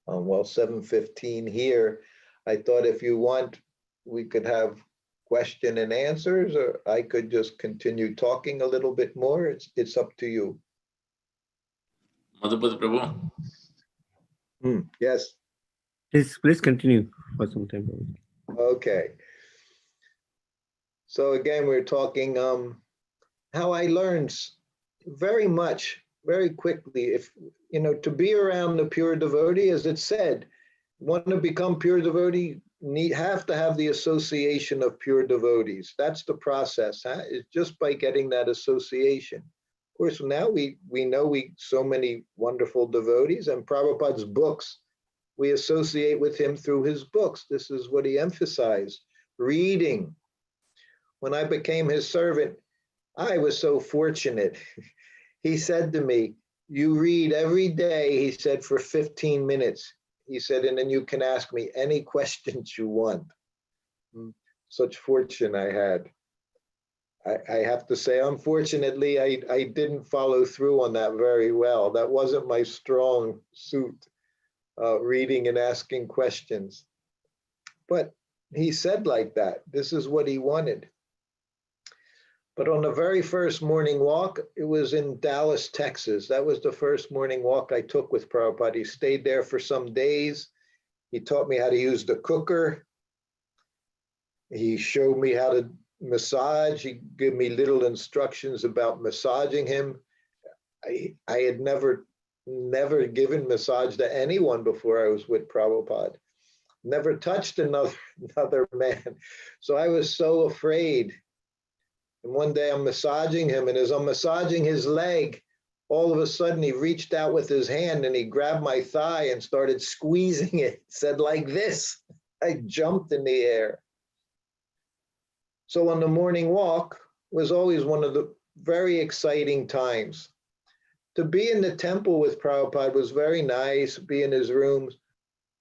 7:15 here. I thought if you want, we could have question and answers, or I could just continue talking a little bit more. It's up to you. Madhupati Prabhu. Yes. Please continue for some time. Okay. So again, we're talking how I learned very much, very quickly. If to be around the pure devotee, as it said, want to become pure devotee, have to have the association of pure devotees. That's the process. It's just by getting that association. Of course, now we know so many wonderful devotees, and Prabhupada's books, we associate with him through his books. This is what he emphasized. Reading. When I became his servant, I was so fortunate. He said to me, you read every day, he said, for 15 minutes. He said, and then you can ask me any questions you want. Such fortune I had. I have to say, unfortunately, I didn't follow through on that very well. That wasn't my strong suit, reading and asking questions. But he said like that. This is what he wanted. But on the very first morning walk, it was in Dallas, Texas. That was the first morning walk I took with Prabhupada. He stayed there for some days. He taught me how to use the cooker. He showed me how to massage. He gave me little instructions about massaging him. I had never never given massage to anyone before I was with Prabhupada. Never touched another man. So I was so afraid. And one day I'm massaging him, and as I'm massaging his leg, all of a sudden he reached out with his hand and he grabbed my thigh and started squeezing it. Said like this. I jumped in the air. So on the morning walk was always one of the very exciting times. To be in the temple with Prabhupada was very nice, be in his rooms,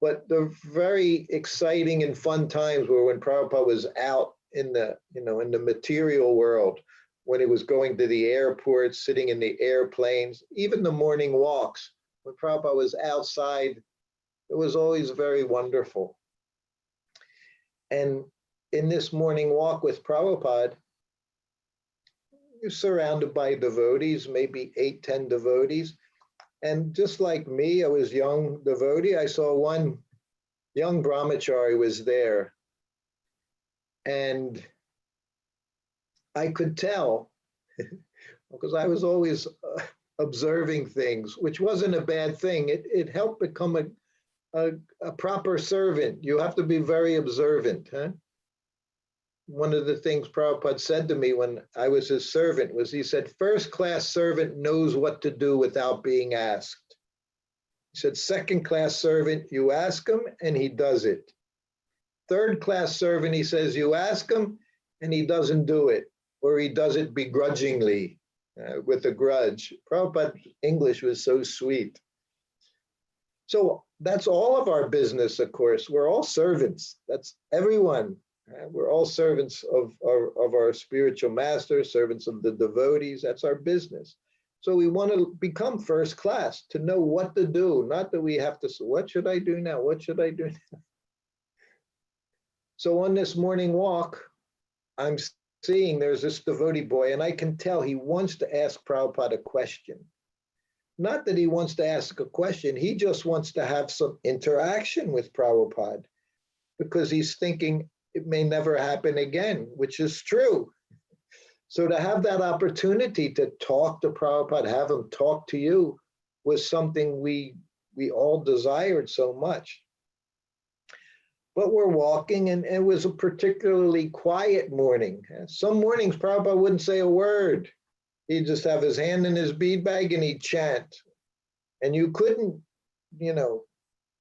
but the very exciting and fun times were when Prabhupada was out in the, in the material world, when he was going to the airport, sitting in the airplanes, even the morning walks, when Prabhupada was outside, it was always very wonderful. And in this morning walk with Prabhupada, you're surrounded by devotees, maybe 8, 10 devotees. And just like me, I was young devotee. I saw one young brahmachari was there. And I could tell, because I was always observing things, which wasn't a bad thing. It helped become a proper servant. You have to be very observant. Huh? One of the things Prabhupada said to me when I was his servant was, he said, first-class servant knows what to do without being asked. He said, second-class servant, you ask him and he does it. Third-class servant, he says, you ask him and he doesn't do it, or he does it begrudgingly, with a grudge. Prabhupada's English was so sweet. So that's all of our business, of course. We're all servants. That's everyone. We're all servants of our spiritual master, servants of the devotees. That's our business. So we want to become first class, to know what to do, not that we have to say, what should I do now? What should I do now? So on this morning walk, I'm seeing there's this devotee boy, and I can tell he wants to ask Prabhupada a question. Not that he wants to ask a question, he just wants to have some interaction with Prabhupada, because he's thinking, it may never happen again, which is true. So to have that opportunity to talk to Prabhupada, have him talk to you, was something we all desired so much. But we're walking, and it was a particularly quiet morning. Some mornings Prabhupada wouldn't say a word. He'd just have his hand in his bead bag and he'd chant. And you couldn't,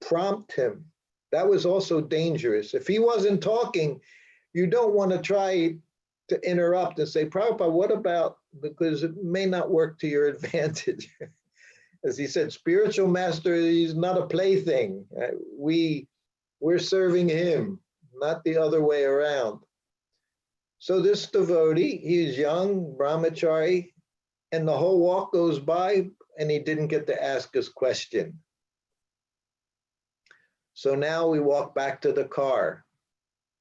prompt him. That was also dangerous. If he wasn't talking, you don't want to try to interrupt and say, Prabhupada, what about, because it may not work to your advantage. As he said, spiritual master is not a plaything. We're serving him, not the other way around. So this devotee, he's young, brahmachari, and the whole walk goes by and he didn't get to ask his question. So now we walk back to the car.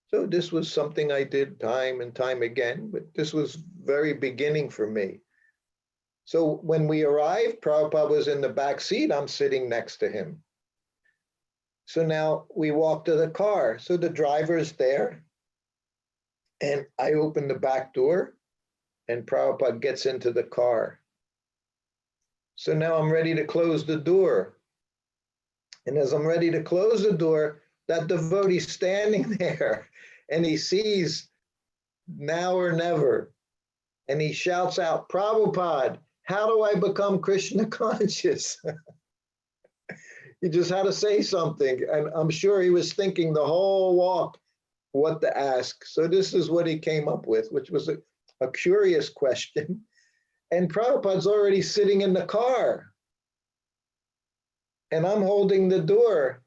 So this was something I did time and time again, but this was very beginning for me. So when we arrived, Prabhupada was in the back seat, I'm sitting next to him. So now we walk to the car. So the driver's there, and I open the back door, and Prabhupada gets into the car. So now I'm ready to close the door. And as I'm ready to close the door, that devotee's standing there, and he sees now or never. And he shouts out, Prabhupada, how do I become Krishna conscious? He just had to say something. And I'm sure he was thinking the whole walk what to ask. So this is what he came up with, which was a curious question. And Prabhupada's already sitting in the car. And I'm holding the door.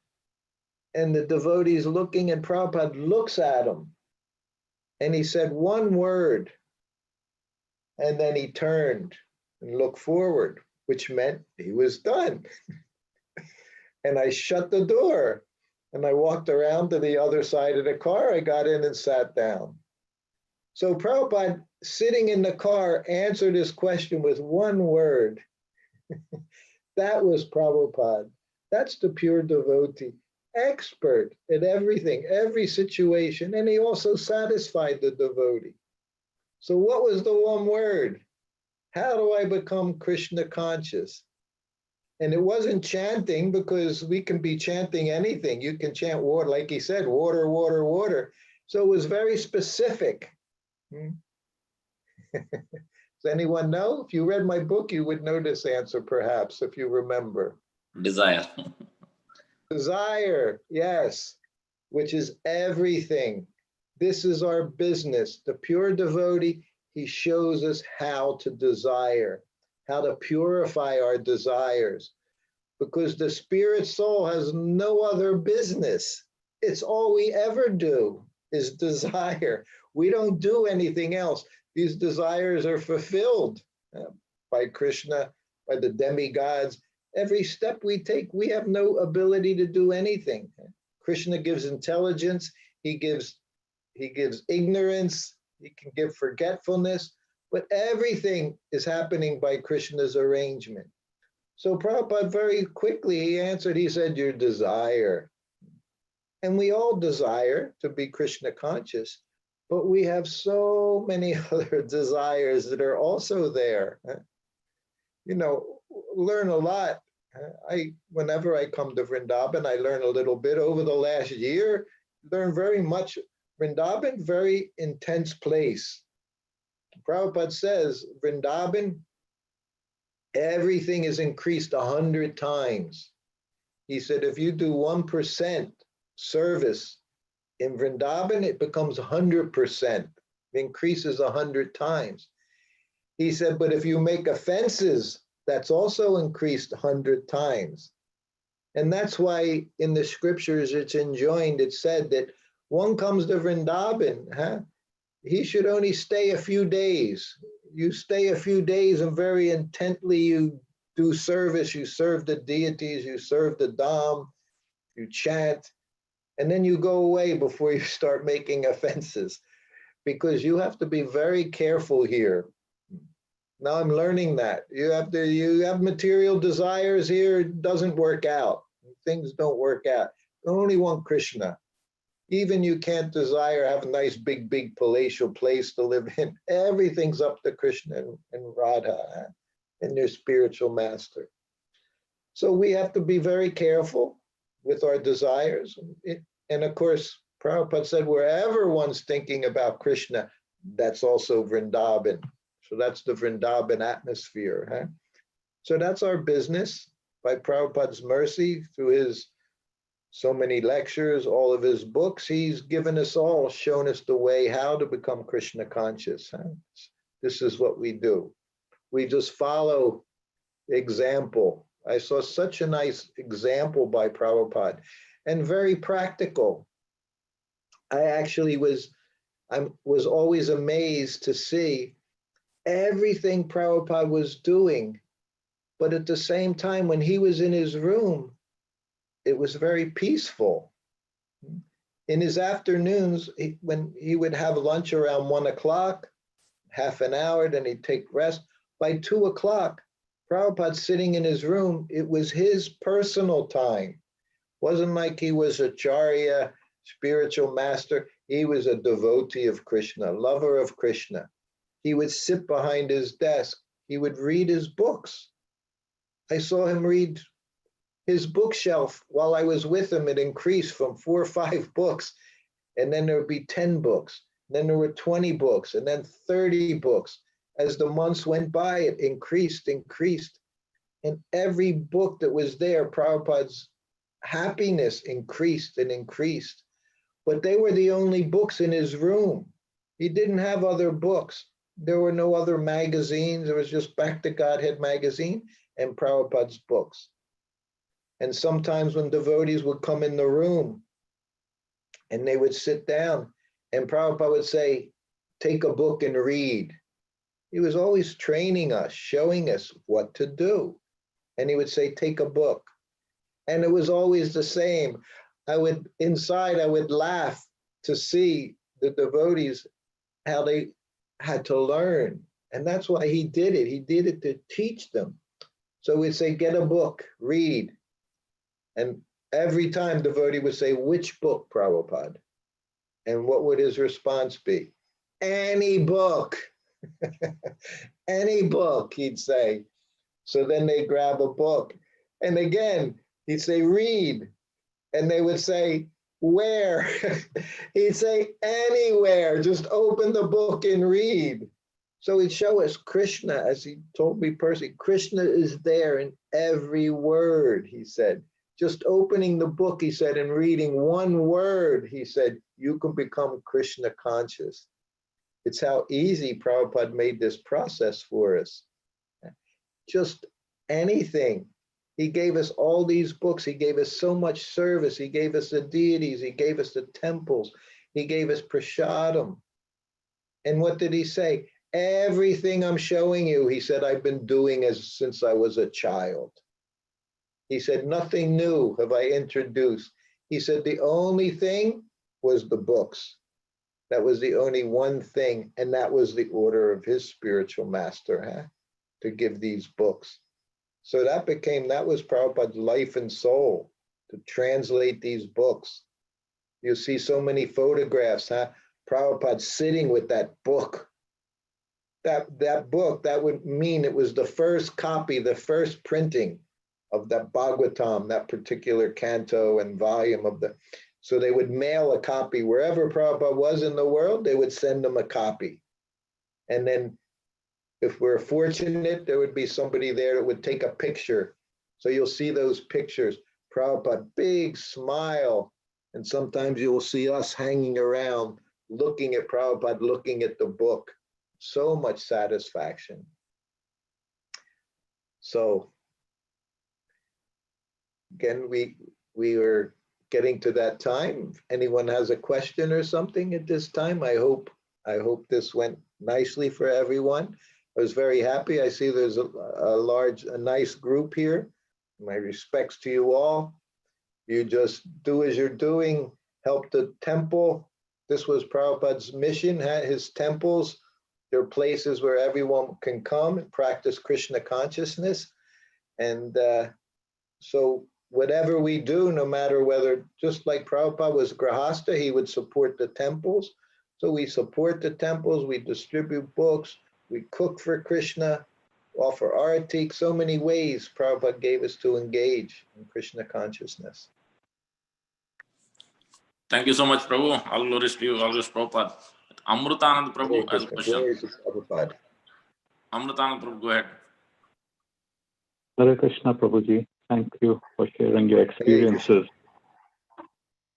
And the devotee's looking, and Prabhupada looks at him. And he said one word. And then he turned and looked forward, which meant he was done. And I shut the door and I walked around to the other side of the car. I got in and sat down. So Prabhupada, sitting in the car, answered his question with one word. That was Prabhupada. That's the pure devotee, expert at everything, every situation. And he also satisfied the devotee. So what was the one word? How do I become Krishna conscious? And it wasn't chanting, because we can be chanting anything. You can chant water, like he said, water, water, water. So it was very specific. Does anyone know? If you read my book, you would know this answer, perhaps, if you remember. Desire. Desire, yes, which is everything. This is our business. The pure devotee, he shows us how to desire, how to purify our desires, because the spirit soul has no other business. It's all we ever do is desire. We don't do anything else. These desires are fulfilled by Krishna, by the demigods. Every step we take, we have no ability to do anything. Krishna gives intelligence, he gives ignorance, he can give forgetfulness, but everything is happening by Krishna's arrangement. So Prabhupada very quickly, he answered, he said, your desire. And we all desire to be Krishna conscious, but we have so many other desires that are also there. You know, learn a lot. Whenever I come to Vrindavan, I learn a little bit. Over the last year, learn very much. Vrindavan, very intense place. Prabhupada says, Vrindavan, everything is increased 100 times. He said, if you do 1% service in Vrindavan, it becomes 100%. It increases 100 times. He said, but if you make offenses, that's also increased 100 times. And that's why in the scriptures it's enjoined, it said that one comes to Vrindavan, he should only stay a few days. You stay a few days and very intently you do service, you serve the deities, you serve the Dham, you chant, and then you go away before you start making offenses, because you have to be very careful here. Now I'm learning that. You have material desires here, it doesn't work out. Things don't work out. You only want Krishna. Even you can't desire, have a nice big palatial place to live in. Everything's up to Krishna and Radha and their spiritual master. So we have to be very careful with our desires. And of course, Prabhupada said, wherever one's thinking about Krishna, that's also Vrindavan. So that's the Vrindavan atmosphere. So that's our business. By Prabhupada's mercy, through his so many lectures, all of his books, he's given us all, shown us the way how to become Krishna conscious. This is what we do. We just follow example. I saw such a nice example by Prabhupada, and very practical. I was always amazed to see everything Prabhupada was doing, but at the same time, when he was in his room, it was very peaceful. In his afternoons, when he would have lunch around 1 o'clock, half an hour, then he'd take rest. By 2 o'clock, Prabhupada sitting in his room, it was his personal time. Wasn't like he was a Acharya, spiritual master. He was a devotee of Krishna, lover of Krishna. He would sit behind his desk. He would read his books. I saw him read his bookshelf while I was with him. It increased from 4 or 5 books, and then there would be 10 books. Then there were 20 books, and then 30 books. As the months went by, it increased. And every book that was there, Prabhupada's happiness increased and increased. But they were the only books in his room. He didn't have other books. There were no other magazines. There was just Back to Godhead magazine and Prabhupada's books. And sometimes when devotees would come in the room and they would sit down, and Prabhupada would say, take a book and read. He was always training us, showing us what to do. And he would say, take a book. And it was always the same. Inside, I would laugh to see the devotees, how they had to learn. And that's why he did it. He did it to teach them. So we'd say, get a book, read. And every time devotee would say, which book, Prabhupada? And what would his response be? Any book. Any book, he'd say. So then they grab a book. And again, he'd say, read. And they would say, where? He'd say, anywhere, just open the book and read. So he'd show us Krishna, as he told me personally, Krishna is there in every word, he said. Just opening the book, he said, and reading one word, he said, you can become Krishna conscious. It's how easy Prabhupada made this process for us. Just anything. He gave us all these books. He gave us so much service. He gave us the deities. He gave us the temples. He gave us prasadam. And what did he say? Everything I'm showing you, he said, I've been doing since I was a child. He said, nothing new have I introduced. He said, the only thing was the books. That was the only one thing. And that was the order of his spiritual master, to give these books. So that was Prabhupada's life and soul, to translate these books. You see so many photographs, Prabhupada sitting with that book. That book, that would mean it was the first copy, the first printing of that Bhagavatam, that particular canto and volume of the. So they would mail a copy wherever Prabhupada was in the world, they would send them a copy. And then if we're fortunate, there would be somebody there that would take a picture. So you'll see those pictures, Prabhupada, big smile. And sometimes you will see us hanging around, looking at Prabhupada, looking at the book. So much satisfaction. So again, we are getting to that time. If anyone has a question or something at this time, I hope this went nicely for everyone. I was very happy. I see there's a nice group here. My respects to you all. You just do as you're doing, help the temple. This was Prabhupada's mission, his temples. They're places where everyone can come and practice Krishna consciousness. And so whatever we do, no matter whether, just like Prabhupada was Grahasta, he would support the temples. So we support the temples, we distribute books, we cook for Krishna, offer arati, so many ways Prabhupada gave us to engage in Krishna consciousness. Thank you so much, Prabhu. All glories to you, all glories Prabhupada. Amrutanand Prabhu has a question. Glory to Prabhupada. Amrutanand Prabhu, go ahead. Hare Krishna, Prabhuji. Thank you for sharing your experiences.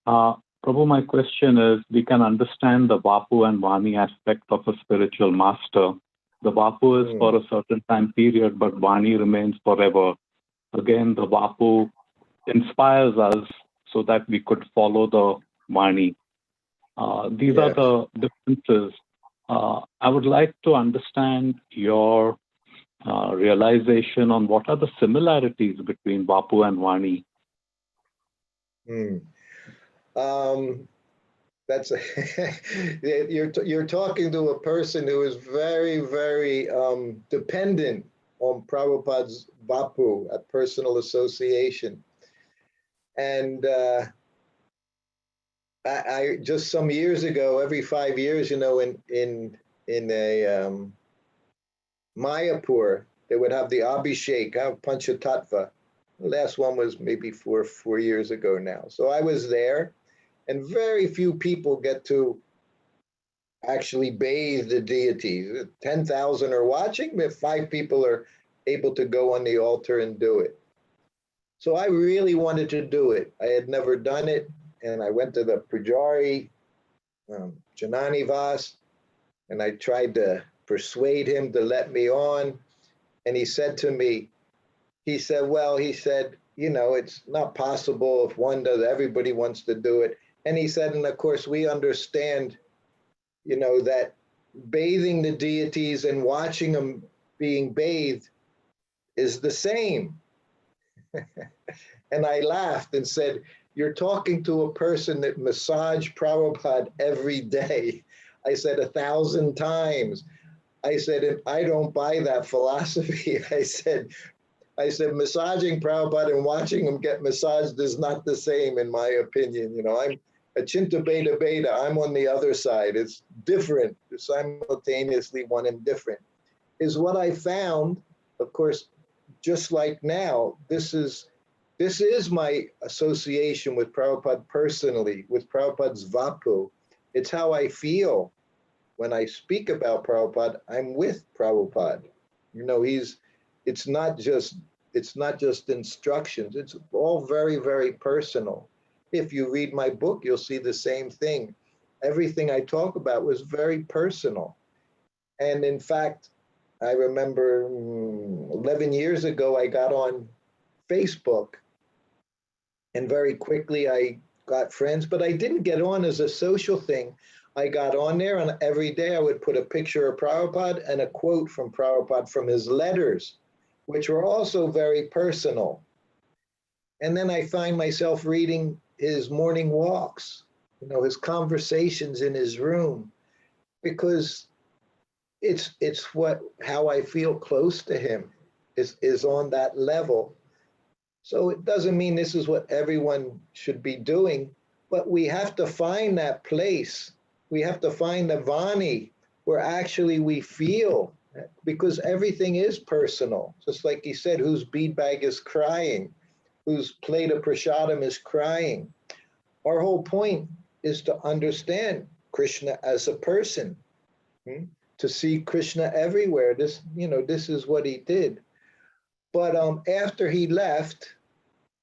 Prabhu, my question is, we can understand the Bapu and Vani aspect of a spiritual master. The Bapu is for a certain time period, but Vani remains forever. Again, the Bapu inspires us so that we could follow the Vani. These are the differences. I would like to understand your realization on what are the similarities between Bapu and Vani. That's you're talking to a person who is very, very dependent on Prabhupada's Bapu, a personal association. And I just some years ago, every 5 years, in a Mayapur, they would have the Abhishek, Panchatattva. The last one was maybe four years ago now. So I was there, and very few people get to actually bathe the deities. 10,000 are watching, but 5 people are able to go on the altar and do it. So I really wanted to do it. I had never done it, and I went to the Pujari, Janani Vas, and I tried to persuade him to let me on. And he said to me, it's not possible if one does, everybody wants to do it. And he said, and of course we understand, that bathing the deities and watching them being bathed is the same. And I laughed and said, you're talking to a person that massaged Prabhupada every day. I said 1,000 times. I said, I don't buy that philosophy. I said, massaging Prabhupada and watching him get massaged is not the same, in my opinion. I'm a Chinta Beta Beta. I'm on the other side. It's different, simultaneously one and different. Is what I found, of course, just like now, this is This is my association with Prabhupada personally, with Prabhupada's Vapu. It's how I feel when I speak about Prabhupada. I'm with Prabhupada. You know, it's not just instructions. It's all very, very personal. If you read my book, you'll see the same thing. Everything I talk about was very personal. And in fact, I remember 11 years ago, I got on Facebook, and very quickly I got friends, but I didn't get on as a social thing. I got on there, and every day I would put a picture of Prabhupada and a quote from Prabhupada from his letters, which were also very personal. And then I find myself reading his morning walks, you know, his conversations in his room, because it's how I feel close to him is on that level. So it doesn't mean this is what everyone should be doing, but we have to find that place. We have to find the Vani where actually we feel, because everything is personal. Just like he said, whose bead bag is crying, whose plate of prasadam is crying. Our whole point is to understand Krishna as a person, to see Krishna everywhere. This is what he did. But after he left,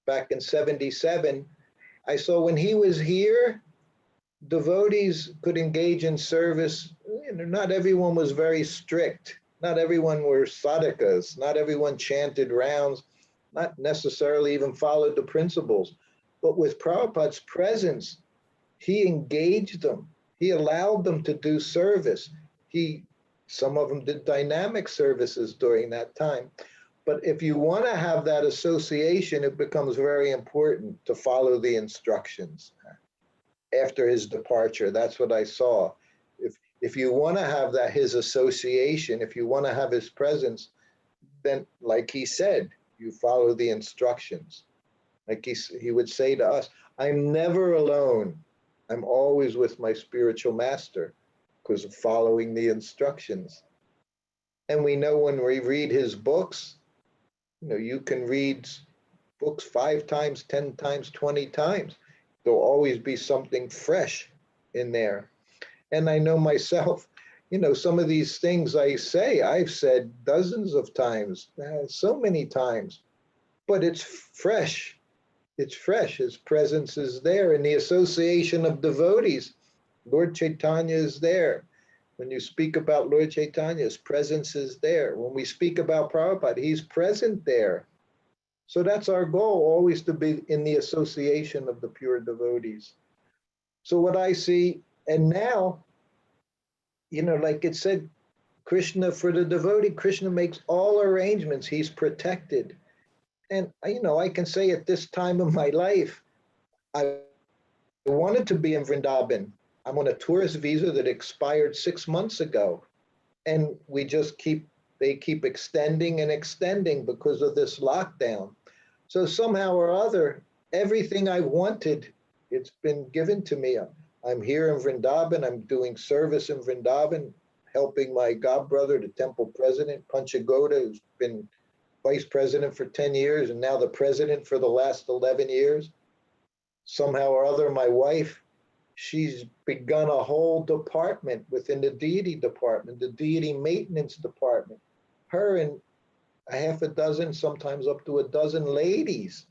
back in 77, I saw when he was here, devotees could engage in service. You know, not everyone was very strict. Not everyone were sadhakas. Not everyone chanted rounds, not necessarily even followed the principles. But with Prabhupada's presence, he engaged them. He allowed them to do service. Some of them did dynamic services during that time. But if you want to have that association, it becomes very important to follow the instructions. After his departure, that's what I saw. If you want to have that, his association, if you want to have his presence, then like he said, you follow the instructions. Like he would say to us, I'm never alone. I'm always with my spiritual master, because of following the instructions. And we know when we read his books, you know, you can read books 5 times, 10 times, 20 times. There'll always be something fresh in there. And I know myself, you know, some of these things I've said dozens of times, so many times, but it's fresh. It's fresh. His presence is there. In the association of devotees, Lord Chaitanya is there. When you speak about Lord Chaitanya, his presence is there. When we speak about Prabhupada, he's present there. So that's our goal, always to be in the association of the pure devotees. So what I see, and now, you know, like it said, Krishna, for the devotee, Krishna makes all arrangements. He's protected. And, you know, I can say at this time of my life, I wanted to be in Vrindavan. I'm on a tourist visa that expired 6 months ago. And they keep extending and extending because of this lockdown. So somehow or other, everything I wanted, it's been given to me. I'm here in Vrindavan. I'm doing service in Vrindavan, helping my godbrother, the temple president, Panchagoda, who's been vice president for 10 years and now the president for the last 11 years. Somehow or other, my wife, she's begun a whole department within the deity department, the deity maintenance department. Her and a half a dozen, sometimes up to a dozen ladies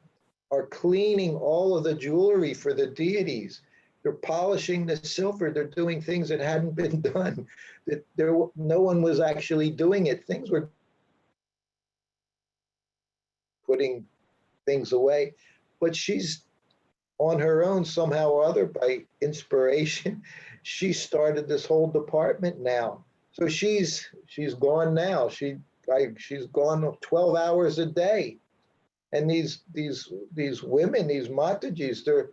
are cleaning all of the jewelry for the deities. They're polishing the silver. They're doing things that hadn't been done. No one was actually doing it. Things were putting things away, but she's on her own somehow or other by inspiration. She started this whole department now. So she's gone now. She's gone 12 hours a day. And these women, these Matajis, they're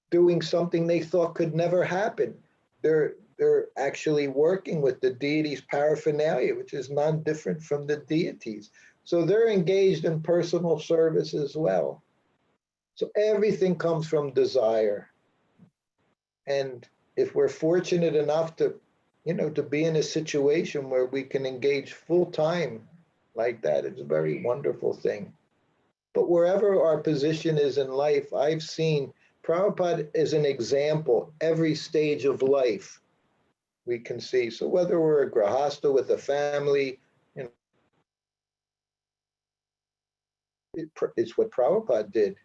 doing something they thought could never happen. They're actually working with the deities' paraphernalia, which is non-different from the deities. So they're engaged in personal service as well. So everything comes from desire. And if we're fortunate enough to, you know, to be in a situation where we can engage full time like that, it's a very wonderful thing. But wherever our position is in life, I've seen Prabhupada is an example, every stage of life we can see. So whether we're a grahasta with a family, you know, it's what Prabhupada did.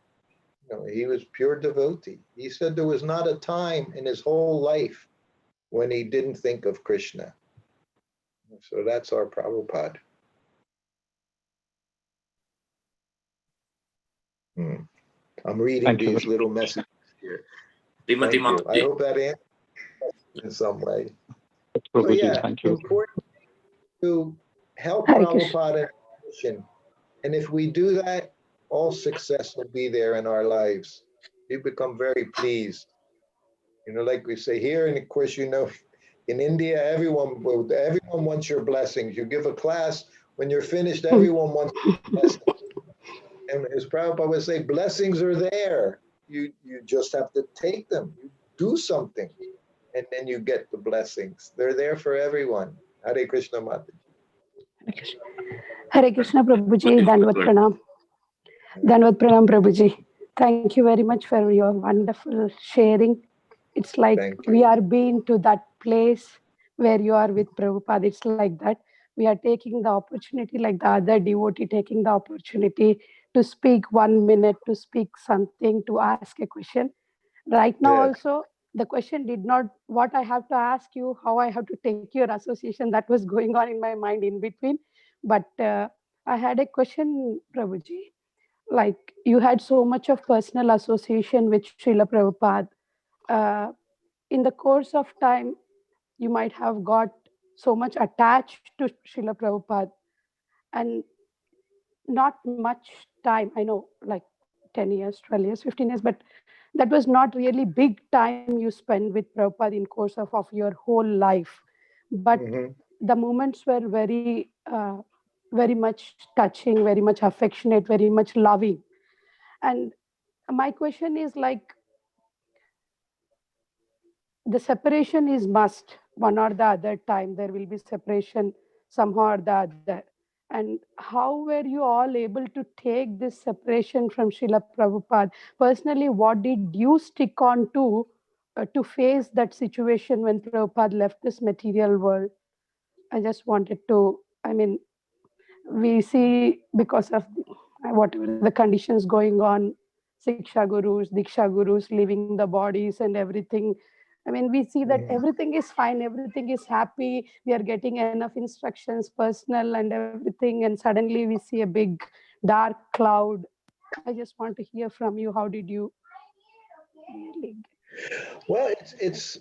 You know, he was pure devotee. He said there was not a time in his whole life when he didn't think of Krishna. So that's our Prabhupada. I'm reading these little messages here. Thank you. I hope that answers in some way. So yeah, Thank you. important to help Prabhupada in mission. And if we do that, all success will be there in our lives. You become very pleased. You know, like we say here, and of course, you know, in India, everyone wants your blessings. You give a class, when you're finished, everyone wants your blessings. And as Prabhupada would say, blessings are there. You just have to take them. You do something, and then you get the blessings. They're there for everyone. Hare Krishna Mataji. Hare Krishna Prabhuji, Dandavat Pranam. Dandavat Pranam Prabhuji. Thank you very much for your wonderful sharing. It's like we are being to that place where you are with Prabhupada. It's like that. We are taking the opportunity, like the other devotee taking the opportunity to speak 1 minute, to speak something, to ask a question. Right now also, the question did not, what I have to ask you, how I have to take your association, that was going on in my mind in between. But I had a question, Prabhuji. Like, you had so much of personal association with Srila Prabhupada. In the course of time, you might have got so much attached to Srila Prabhupada, and not much time, I know, like 10 years, 12 years, 15 years, but that was not really big time you spend with Prabhupada in course of your whole life. But the moments were very, very much touching, very much affectionate, very much loving. And my question is like, the separation is must, one or the other time, there will be separation somehow or the other. And how were you all able to take this separation from Srila Prabhupada? Personally, what did you stick on to face that situation when Prabhupada left this material world? I just wanted to, I mean, we see because of whatever the conditions going on, Siksha Gurus, Diksha Gurus leaving the bodies and everything. I mean, we see that everything is fine, everything is happy, we are getting enough instructions, personal and everything, and suddenly we see a big dark cloud. I just want to hear from you, how did you really? Well, it's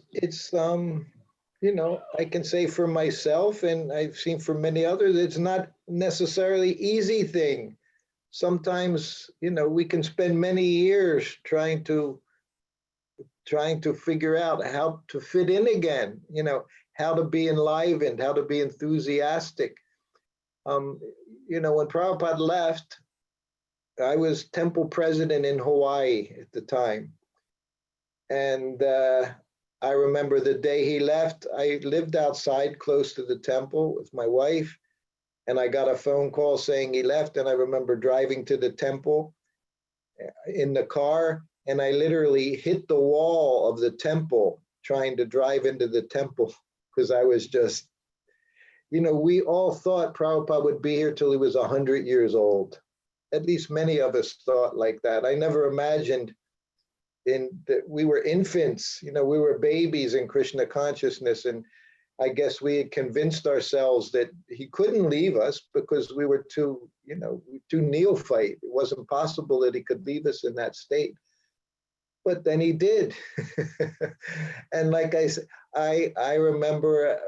you know, I can say for myself, and I've seen for many others, it's not necessarily easy thing. Sometimes, you know, we can spend many years trying to figure out how to fit in again, you know, how to be enlivened, how to be enthusiastic. You know, when Prabhupada left, I was temple president in Hawaii at the time. And I remember the day he left, I lived outside close to the temple with my wife, and I got a phone call saying he left. And I remember driving to the temple in the car, and I literally hit the wall of the temple trying to drive into the temple because I was just, you know, we all thought Prabhupada would be here till he was 100 years old. At least many of us thought like that. I never imagined that we were infants, you know, we were babies in Krishna consciousness. And I guess we had convinced ourselves that he couldn't leave us because we were too, you know, too neophyte. It wasn't possible that he could leave us in that state. But then he did. And like I said, I remember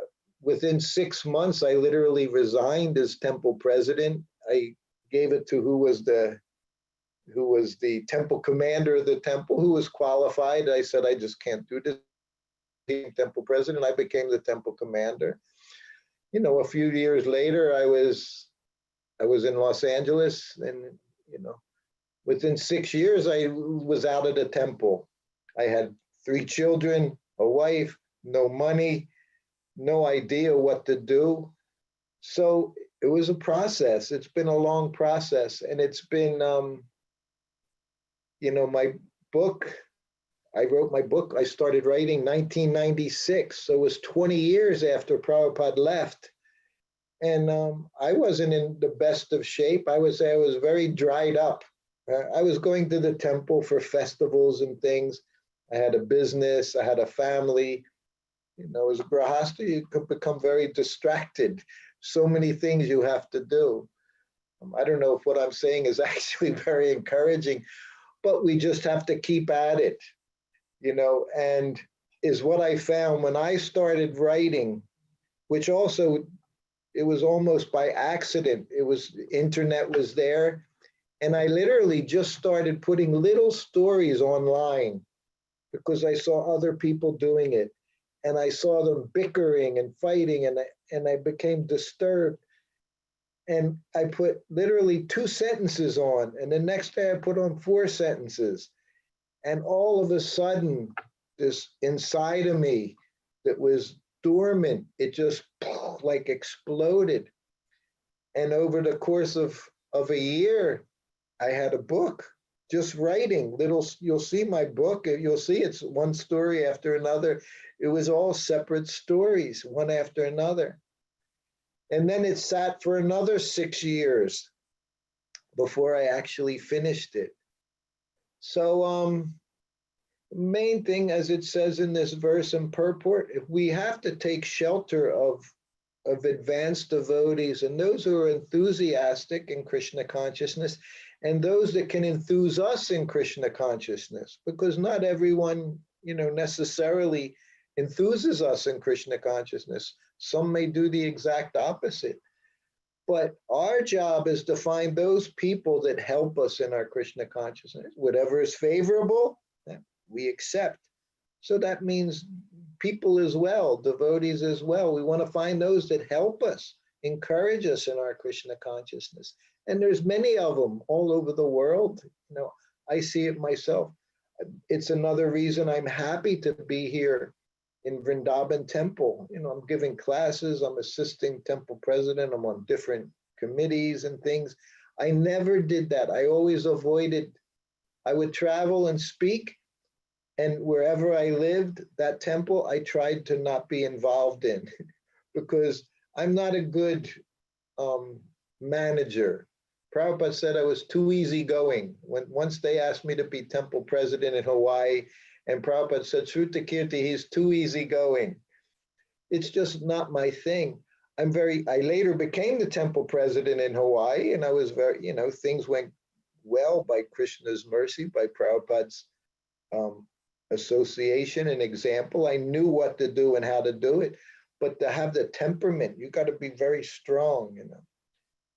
within 6 months, I literally resigned as temple president. I gave it to who was the temple commander of the temple, who was qualified. I said, I just can't do this. Temple president, I became the temple commander. You know, a few years later, I was in Los Angeles, and you know, within 6 years, I was out of the temple. I had 3 children, a wife, no money, no idea what to do. So it was a process. It's been a long process, and it's been you know, my book, I wrote my book, I started writing 1996. So it was 20 years after Prabhupada left. And I wasn't in the best of shape. I was very dried up. I was going to the temple for festivals and things. I had a business, I had a family. You know, as a grahasta, you could become very distracted. So many things you have to do. I don't know if what I'm saying is actually very encouraging, but we just have to keep at it, you know, and is what I found when I started writing, which also, it was almost by accident. It was, internet was there. And I literally just started putting little stories online because I saw other people doing it. And I saw them bickering and fighting, and I became disturbed. And I put literally 2 sentences on, and the next day I put on 4 sentences. And all of a sudden, this inside of me that was dormant, it just like exploded. And over the course of a year, I had a book, just writing little, you'll see my book, you'll see it's one story after another. It was all separate stories, one after another. And then it sat for another 6 years before I actually finished it. So main thing, as it says in this verse and purport, if we have to take shelter of advanced devotees and those who are enthusiastic in Krishna consciousness, and those that can enthuse us in Krishna consciousness, because not everyone, you know, necessarily enthuses us in Krishna consciousness. Some may do the exact opposite. But our job is to find those people that help us in our Krishna consciousness. Whatever is favorable, we accept. So that means people as well, devotees as well. We want to find those that help us, encourage us in our Krishna consciousness. And there's many of them all over the world. You know, I see it myself. It's another reason I'm happy to be here in Vrindavan Temple. You know, I'm giving classes, I'm assisting temple president, I'm on different committees and things. I never did that. I always avoided, I would travel and speak, and wherever I lived, that temple, I tried to not be involved in because I'm not a good manager. Prabhupada said I was too easygoing. Once they asked me to be temple president in Hawaii, and Prabhupada said, Srutakirti, he's too easygoing. It's just not my thing. I later became the temple president in Hawaii, and I was very, you know, things went well by Krishna's mercy, by Prabhupada's association and example. I knew what to do and how to do it, but to have the temperament, you got to be very strong, you know.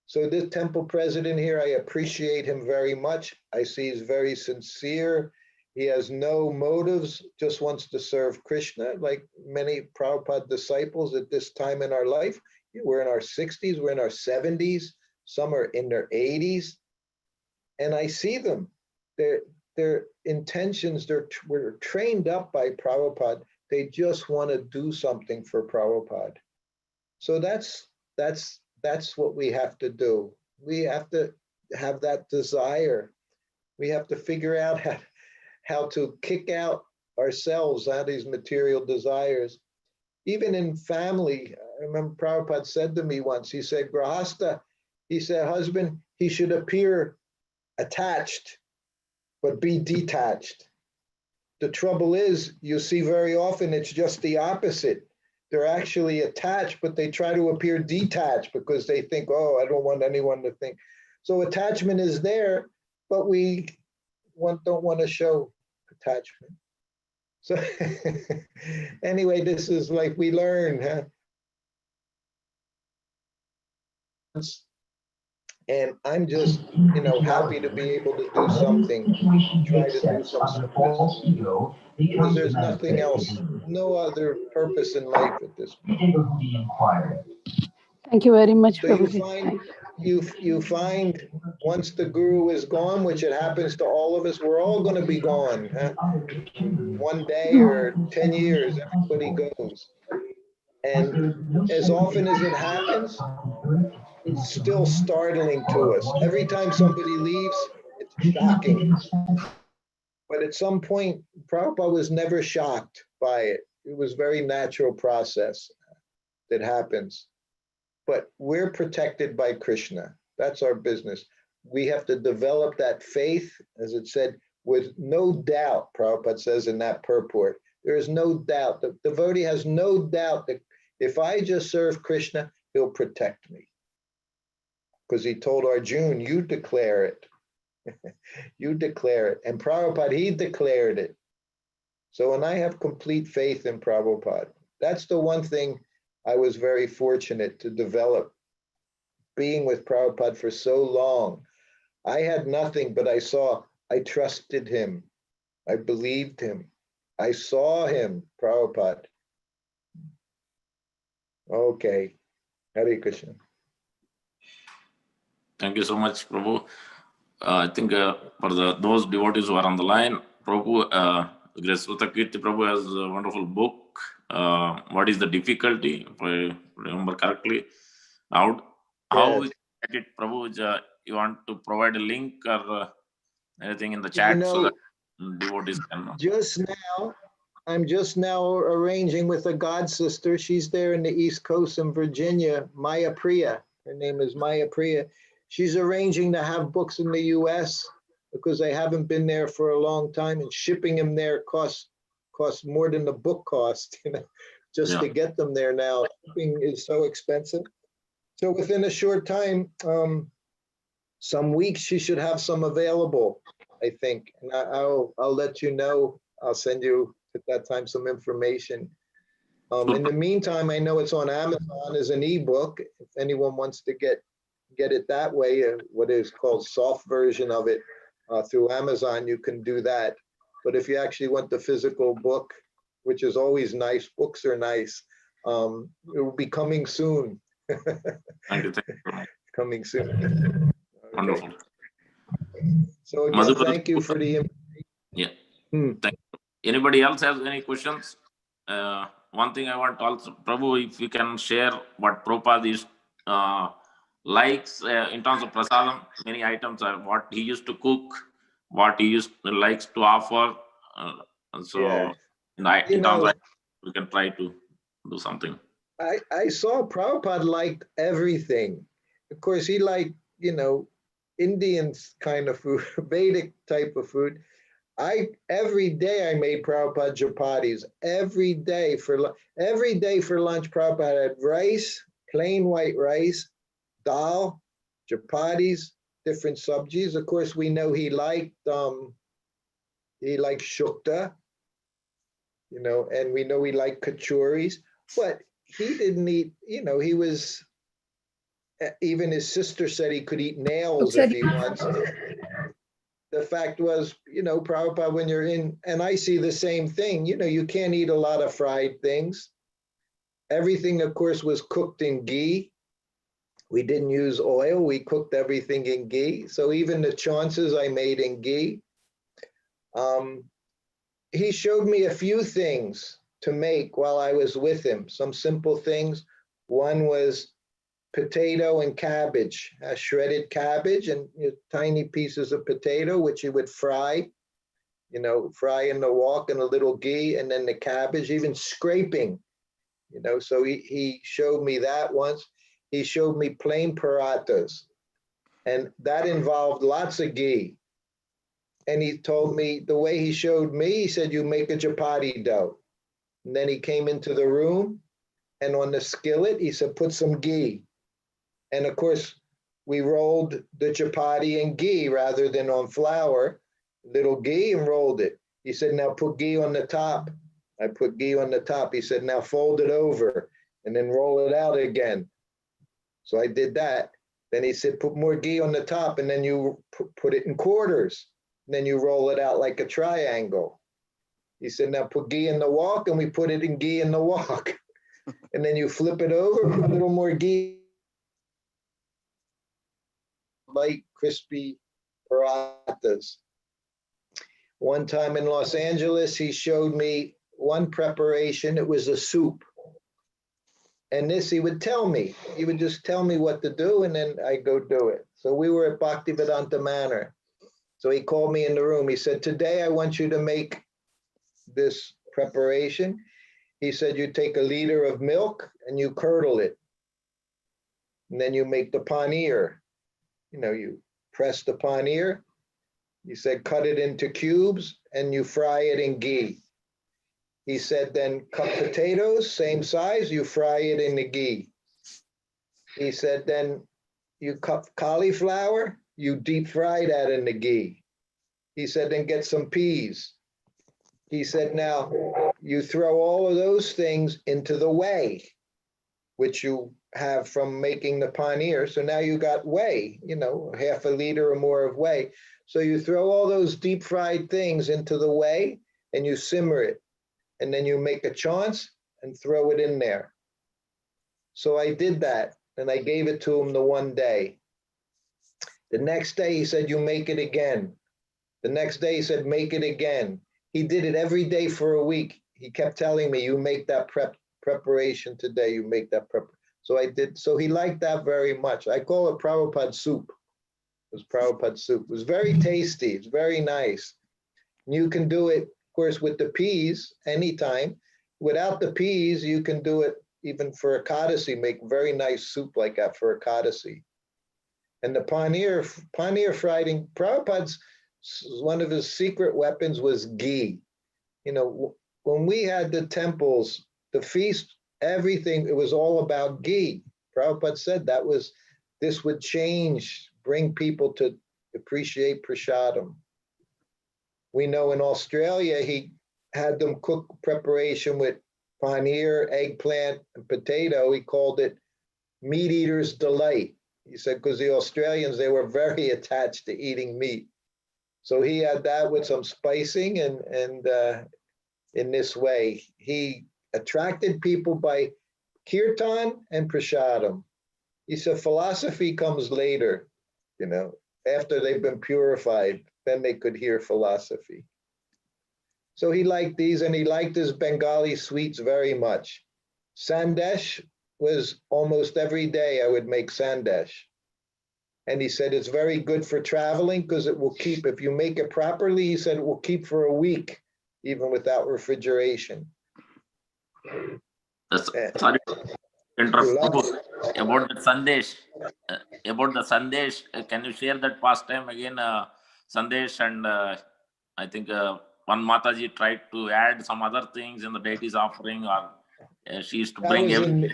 So this temple president here, I appreciate him very much. I see he's very sincere. He has no motives, just wants to serve Krishna, like many Prabhupada disciples at this time in our life. We're in our 60s, we're in our 70s, some are in their 80s. And I see them, their intentions, were trained up by Prabhupada. They just want to do something for Prabhupada. So that's what we have to do. We have to have that desire. We have to figure out how to kick out ourselves out of these material desires. Even in family, I remember Prabhupada said to me once, he said, Grahasta, he said, husband, he should appear attached, but be detached. The trouble is, you see very often it's just the opposite. They're actually attached, but they try to appear detached because they think, oh, I don't want anyone to think. So attachment is there, but we don't want to show attachment. So anyway, this is like we learn, huh? And I'm just, you know, happy to be able to do something, try to do some service, because there's nothing else, no other purpose in life at this point. Thank you very much, So Prabhuji. you find once the guru is gone, which it happens to all of us, we're all going to be gone. Huh? One day or 10 years, everybody goes. And as often as it happens, it's still startling to us. Every time somebody leaves, it's shocking. But at some point, Prabhupada was never shocked by it. It was a very natural process that happens. But we're protected by Krishna. That's our business. We have to develop that faith, as it said, with no doubt, Prabhupada says in that purport. There is no doubt. The devotee has no doubt that if I just serve Krishna, he'll protect me. Because he told Arjuna, you declare it. You declare it. And Prabhupada, he declared it. So when I have complete faith in Prabhupada, that's the one thing I was very fortunate to develop, being with Prabhupada for so long. I had nothing, but I trusted him. I believed him. I saw him, Prabhupada. Okay. Hare Krishna. Thank you so much, Prabhu. I think for those devotees who are on the line, Prabhu, Great Srutakirti Prabhu has a wonderful book. What is the difficulty, if I remember correctly? How Yes. we get it, Prabhu? You want to provide a link or anything in the chat so that devotees can know? I'm just now arranging with a god sister. She's there in the East Coast in Virginia, Maya Priya. Her name is Maya Priya. She's arranging to have books in the US because they haven't been there for a long time, and shipping them there costs more than the book cost, just to get them there now. Shipping is so expensive. So within a short time, some weeks she should have some available, I think. And I'll let you know. I'll send you at that time some information. In the meantime, I know it's on Amazon as an ebook. If anyone wants to get it that way, what is called soft version of it through Amazon, you can do that. But if you actually want the physical book, which is always nice, books are nice, it will be coming soon. Thank you. Coming soon. Wonderful. So again, thank you for the information. Yeah. Thank you. Anybody else has any questions? One thing I want to also, Prabhu, if you can share what Prabhupada is likes in terms of prasadam, many items are what he used to cook, what he likes to offer. In terms of, we can try to do something. I saw Prabhupada liked everything. Of course, he liked, Indian kind of food, Vedic type of food. Every day I made Prabhupada chapatis. Every day for lunch, Prabhupada had rice, plain white rice, dal, chapatis, different subjis. Of course, we know he liked shukta, and we know he liked kachuris, but he didn't eat, he was, even his sister said he could eat nails if he wants. The fact was, Prabhupada, when you're in, and I see the same thing, you can't eat a lot of fried things. Everything, of course, was cooked in ghee. We didn't use oil. We cooked everything in ghee. So even the chaunces I made in ghee. He showed me a few things to make while I was with him, some simple things. One was potato and cabbage, shredded cabbage and tiny pieces of potato, which he would fry, fry in the wok and a little ghee, and then the cabbage, even scraping, so he showed me that once. He showed me plain parathas, and that involved lots of ghee. And he told me, the way he showed me, he said, you make a chapati dough. And then he came into the room, and on the skillet, he said, put some ghee. And of course, we rolled the chapati in ghee rather than on flour, little ghee, and rolled it. He said, now put ghee on the top. I put ghee on the top. He said, now fold it over and then roll it out again. So I did that. Then he said, put more ghee on the top, and then you put it in quarters. And then you roll it out like a triangle. He said, now put ghee in the wok, and we put it in ghee in the wok. And then you flip it over, put a little more ghee. Light, crispy parathas. One time in Los Angeles, he showed me one preparation. It was a soup. And this, he would tell me. He would just tell me what to do, and then I go do it. So we were at Bhaktivedanta Manor. So he called me in the room. He said, today I want you to make this preparation. He said, you take a liter of milk and you curdle it. And then you make the paneer. You press the paneer. He said, cut it into cubes and you fry it in ghee. He said, then cut potatoes, same size, you fry it in the ghee. He said, then you cut cauliflower, you deep fry that in the ghee. He said, then get some peas. He said, now you throw all of those things into the whey, which you have from making the paneer. So now you got whey, half a liter or more of whey. So you throw all those deep fried things into the whey and you simmer it. And then you make a chance and throw it in there. So I did that and I gave it to him the one day. The next day he said, you make it again. The next day he said, make it again. He did it every day for a week. He kept telling me, you make that preparation today, you make that prep. So I did. So he liked that very much. I call it Prabhupada soup. It was Prabhupada soup. It was very tasty. It's very nice. You can do it, of course, with the peas anytime. Without the peas, you can do it even for Ekadasi, make very nice soup like that for Ekadasi. And the paneer fried in Prabhupada's, one of his secret weapons was ghee. When we had the temples, the feast, everything, it was all about ghee. Prabhupada said this would change, bring people to appreciate prasadam. We know in Australia, he had them cook preparation with paneer, eggplant, and potato. He called it meat eater's delight. He said, because the Australians, they were very attached to eating meat. So he had that with some spicing, and in this way, he attracted people by kirtan and prasadam. He said philosophy comes later, after they've been purified, then they could hear philosophy. So he liked these, and he liked his Bengali sweets very much. Sandesh was almost every day I would make sandesh. And he said it's very good for traveling because it will keep, if you make it properly, he said it will keep for a week, even without refrigeration. Sorry to interrupt. About the Sandesh, can you share that past time again? Sandesh and I think one Mataji tried to add some other things in the deity's offering, or she used to bring everything.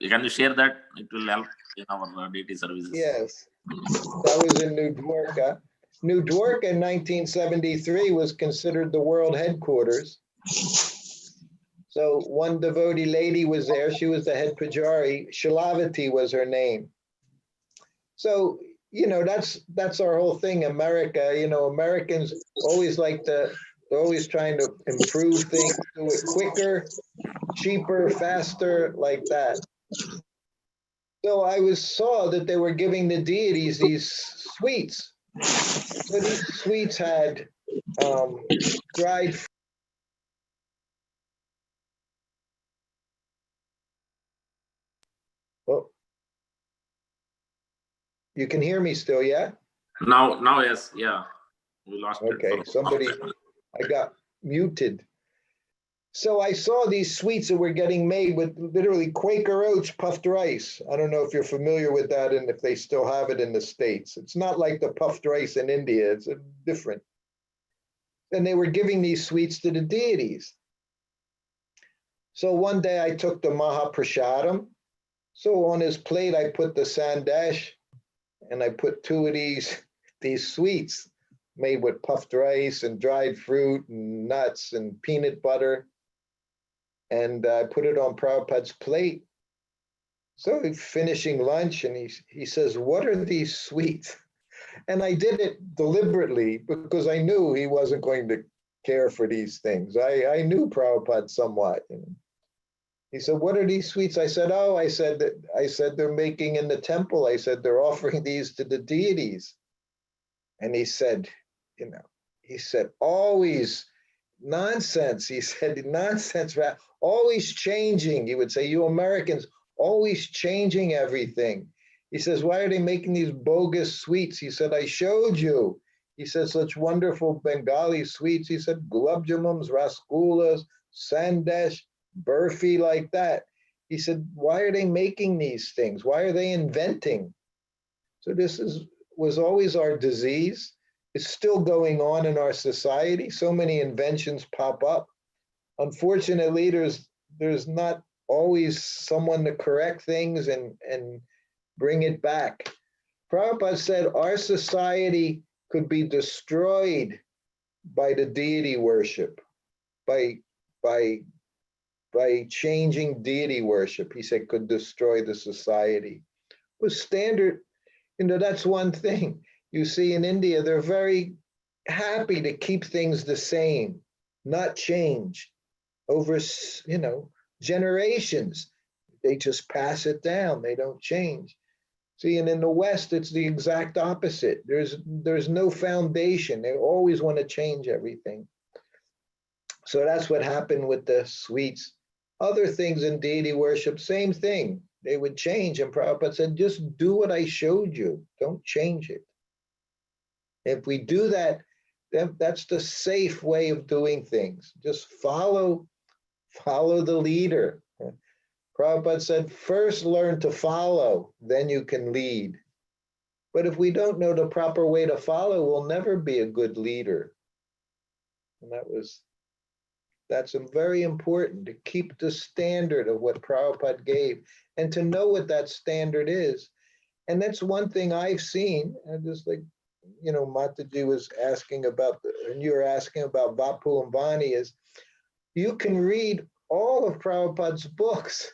Can you share that? It will help in our deity services. Yes, that was in New Dwarka. New Dwarka in 1973 was considered the world headquarters. So one devotee lady was there. She was the head pujari. Shilavati was her name. So, that's our whole thing. America, Americans always they're always trying to improve things, do it quicker, cheaper, faster, like that. So I saw that they were giving the deities these sweets. So these sweets had dried fruit. Oh, you can hear me still, yeah? Now, yes, yeah. We lost it. Okay, I got muted. So I saw these sweets that were getting made with literally Quaker Oats puffed rice. I don't know if you're familiar with that and if they still have it in the States. It's not like the puffed rice in India, it's different. And they were giving these sweets to the deities. So one day I took the Mahaprasadam. So on his plate, I put the sandesh and I put 2 of these sweets made with puffed rice and dried fruit and nuts and peanut butter. And I put it on Prabhupada's plate. So he's finishing lunch and he says, what are these sweets? And I did it deliberately because I knew he wasn't going to care for these things. I knew Prabhupada somewhat. He said, what are these sweets? I said, I said they're making in the temple. I said, they're offering these to the deities. And he said, always nonsense. He said, nonsense, always changing. He would say, you Americans, always changing everything. He says, why are they making these bogus sweets? He said, I showed you. He said such wonderful Bengali sweets. He said gulab jamums, rasgullas, sandesh, burfi, like that. He said, why are they making these things? Why are they inventing? So this was always our disease. It's still going on in our society. So many inventions pop up. Unfortunately, there's not always someone to correct things and bring it back. Prabhupada said our society could be destroyed by the deity worship, by changing deity worship. He said could destroy the society. With standard, that's one thing. You see in India, they're very happy to keep things the same, not change over, generations. They just pass it down. They don't change. See, and in the West, it's the exact opposite. There's no foundation. They always want to change everything. So that's what happened with the sweets. Other things in deity worship, same thing. They would change, and Prabhupada said, just do what I showed you. Don't change it. If we do that, then that's the safe way of doing things. Just follow the leader. Prabhupada said, first learn to follow, then you can lead. But if we don't know the proper way to follow, we'll never be a good leader. And that's very important, to keep the standard of what Prabhupada gave and to know what that standard is. And that's one thing I've seen, and just like, Mataji was asking about, and you were asking about Bapu and Vani, is you can read all of Prabhupada's books,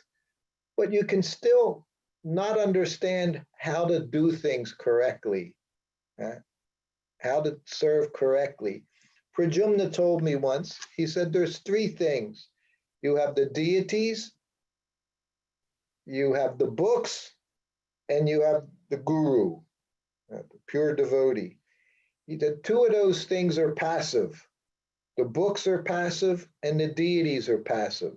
but you can still not understand how to do things correctly, how to serve correctly. Prajumna told me once, he said there's three things. You have the deities, you have the books, and you have the guru, the pure devotee. He said two of those things are passive. The books are passive and the deities are passive.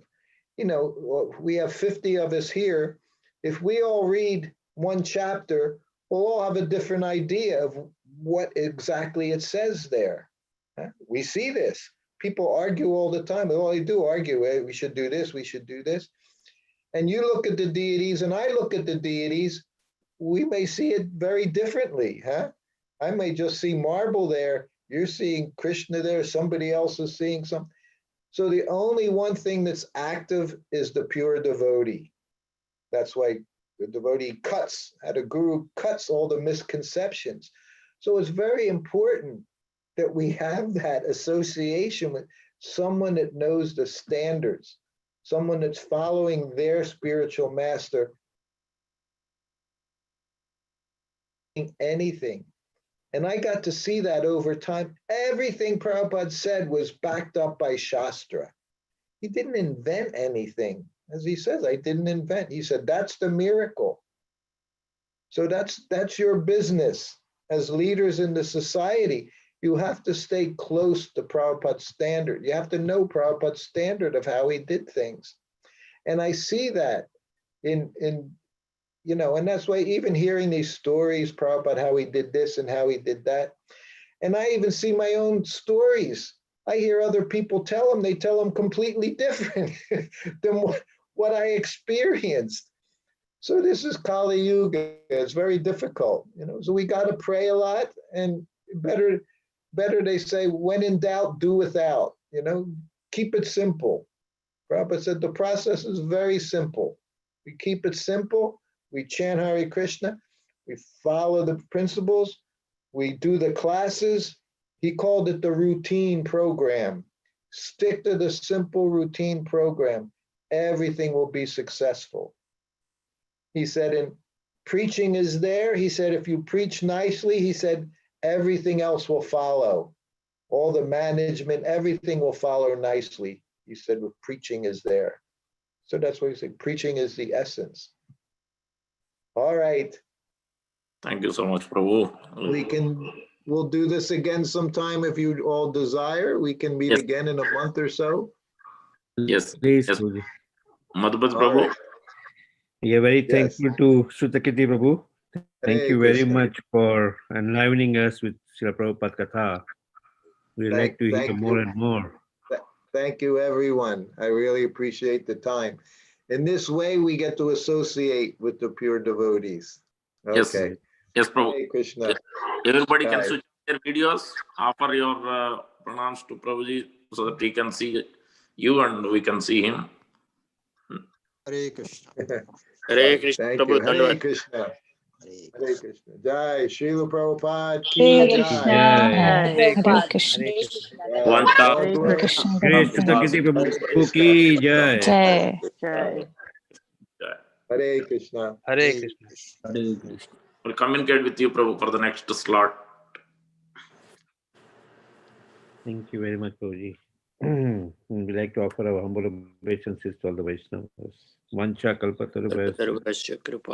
We have 50 of us here. If we all read one chapter, we'll all have a different idea of what exactly it says there. We see this. People argue all the time. All they do argue, we should do this, we should do this. And you look at the deities and I look at the deities, we may see it very differently. I may just see marble there. You're seeing Krishna there. Somebody else is seeing something. So the only one thing that's active is the pure devotee. That's why the devotee the guru cuts all the misconceptions. So it's very important that we have that association with someone that knows the standards, someone that's following their spiritual master. Anything. And I got to see that over time. Everything Prabhupada said was backed up by Shastra. He didn't invent anything. As he says, I didn't invent. He said, that's the miracle. So that's your business. As leaders in the society, you have to stay close to Prabhupada's standard. You have to know Prabhupada's standard of how he did things. And I see that and that's why even hearing these stories, Prabhupada, how he did this and how he did that. And I even see my own stories. I hear other people they tell them completely different than what I experienced. So this is Kali Yuga. It's very difficult, so we got to pray a lot, and better they say, when in doubt, do without, keep it simple. Prabhupada said the process is very simple. We keep it simple. We chant Hare Krishna, we follow the principles, we do the classes. He called it the routine program. Stick to the simple routine program. Everything will be successful. He said, and preaching is there. He said, if you preach nicely, he said, everything else will follow. All the management, everything will follow nicely. He said, with preaching is there. So that's what he said, preaching is the essence. All right. Thank you so much, Prabhu. We'll do this again sometime if you all desire. We can meet again in a month or so. Yes. Please, Yes. Prabhuji. Madhubaj Prabhu. Right. Yeah, very thank Yes. you to Srutakirti Prabhu. Thank Hey, you very Krishna. much for enlivening us with Srila Prabhupada Katha. We like to hear more and more. Thank you, everyone. I really appreciate the time. In this way, we get to associate with the pure devotees. Okay. Yes, Prabhu. Hare Krishna. Everybody can Bye. switch their videos. Offer your pranams to Prabhuji so that he can see you and we can see him. Hare Krishna. Hare Krishna. Thank Prabhu, you. Hare Dhanyavad. Krishna. Hare Hare Krishna. Jai. Srila Prabhupada Hare ki Krishna. jai. Jai. Hare Krishna. Jai. Vanta. God bless. Krishna. Jai Srutakirti Prabhu ki jai. Jai. Jai. Hare Krishna. Hare Krishna. We'll communicate with you, Prabhu, for the next slot. Thank you very much, Prabhuji. We like to offer our humble obeisances to all the Vaishnavas. Vancha kalpatarubhayasya.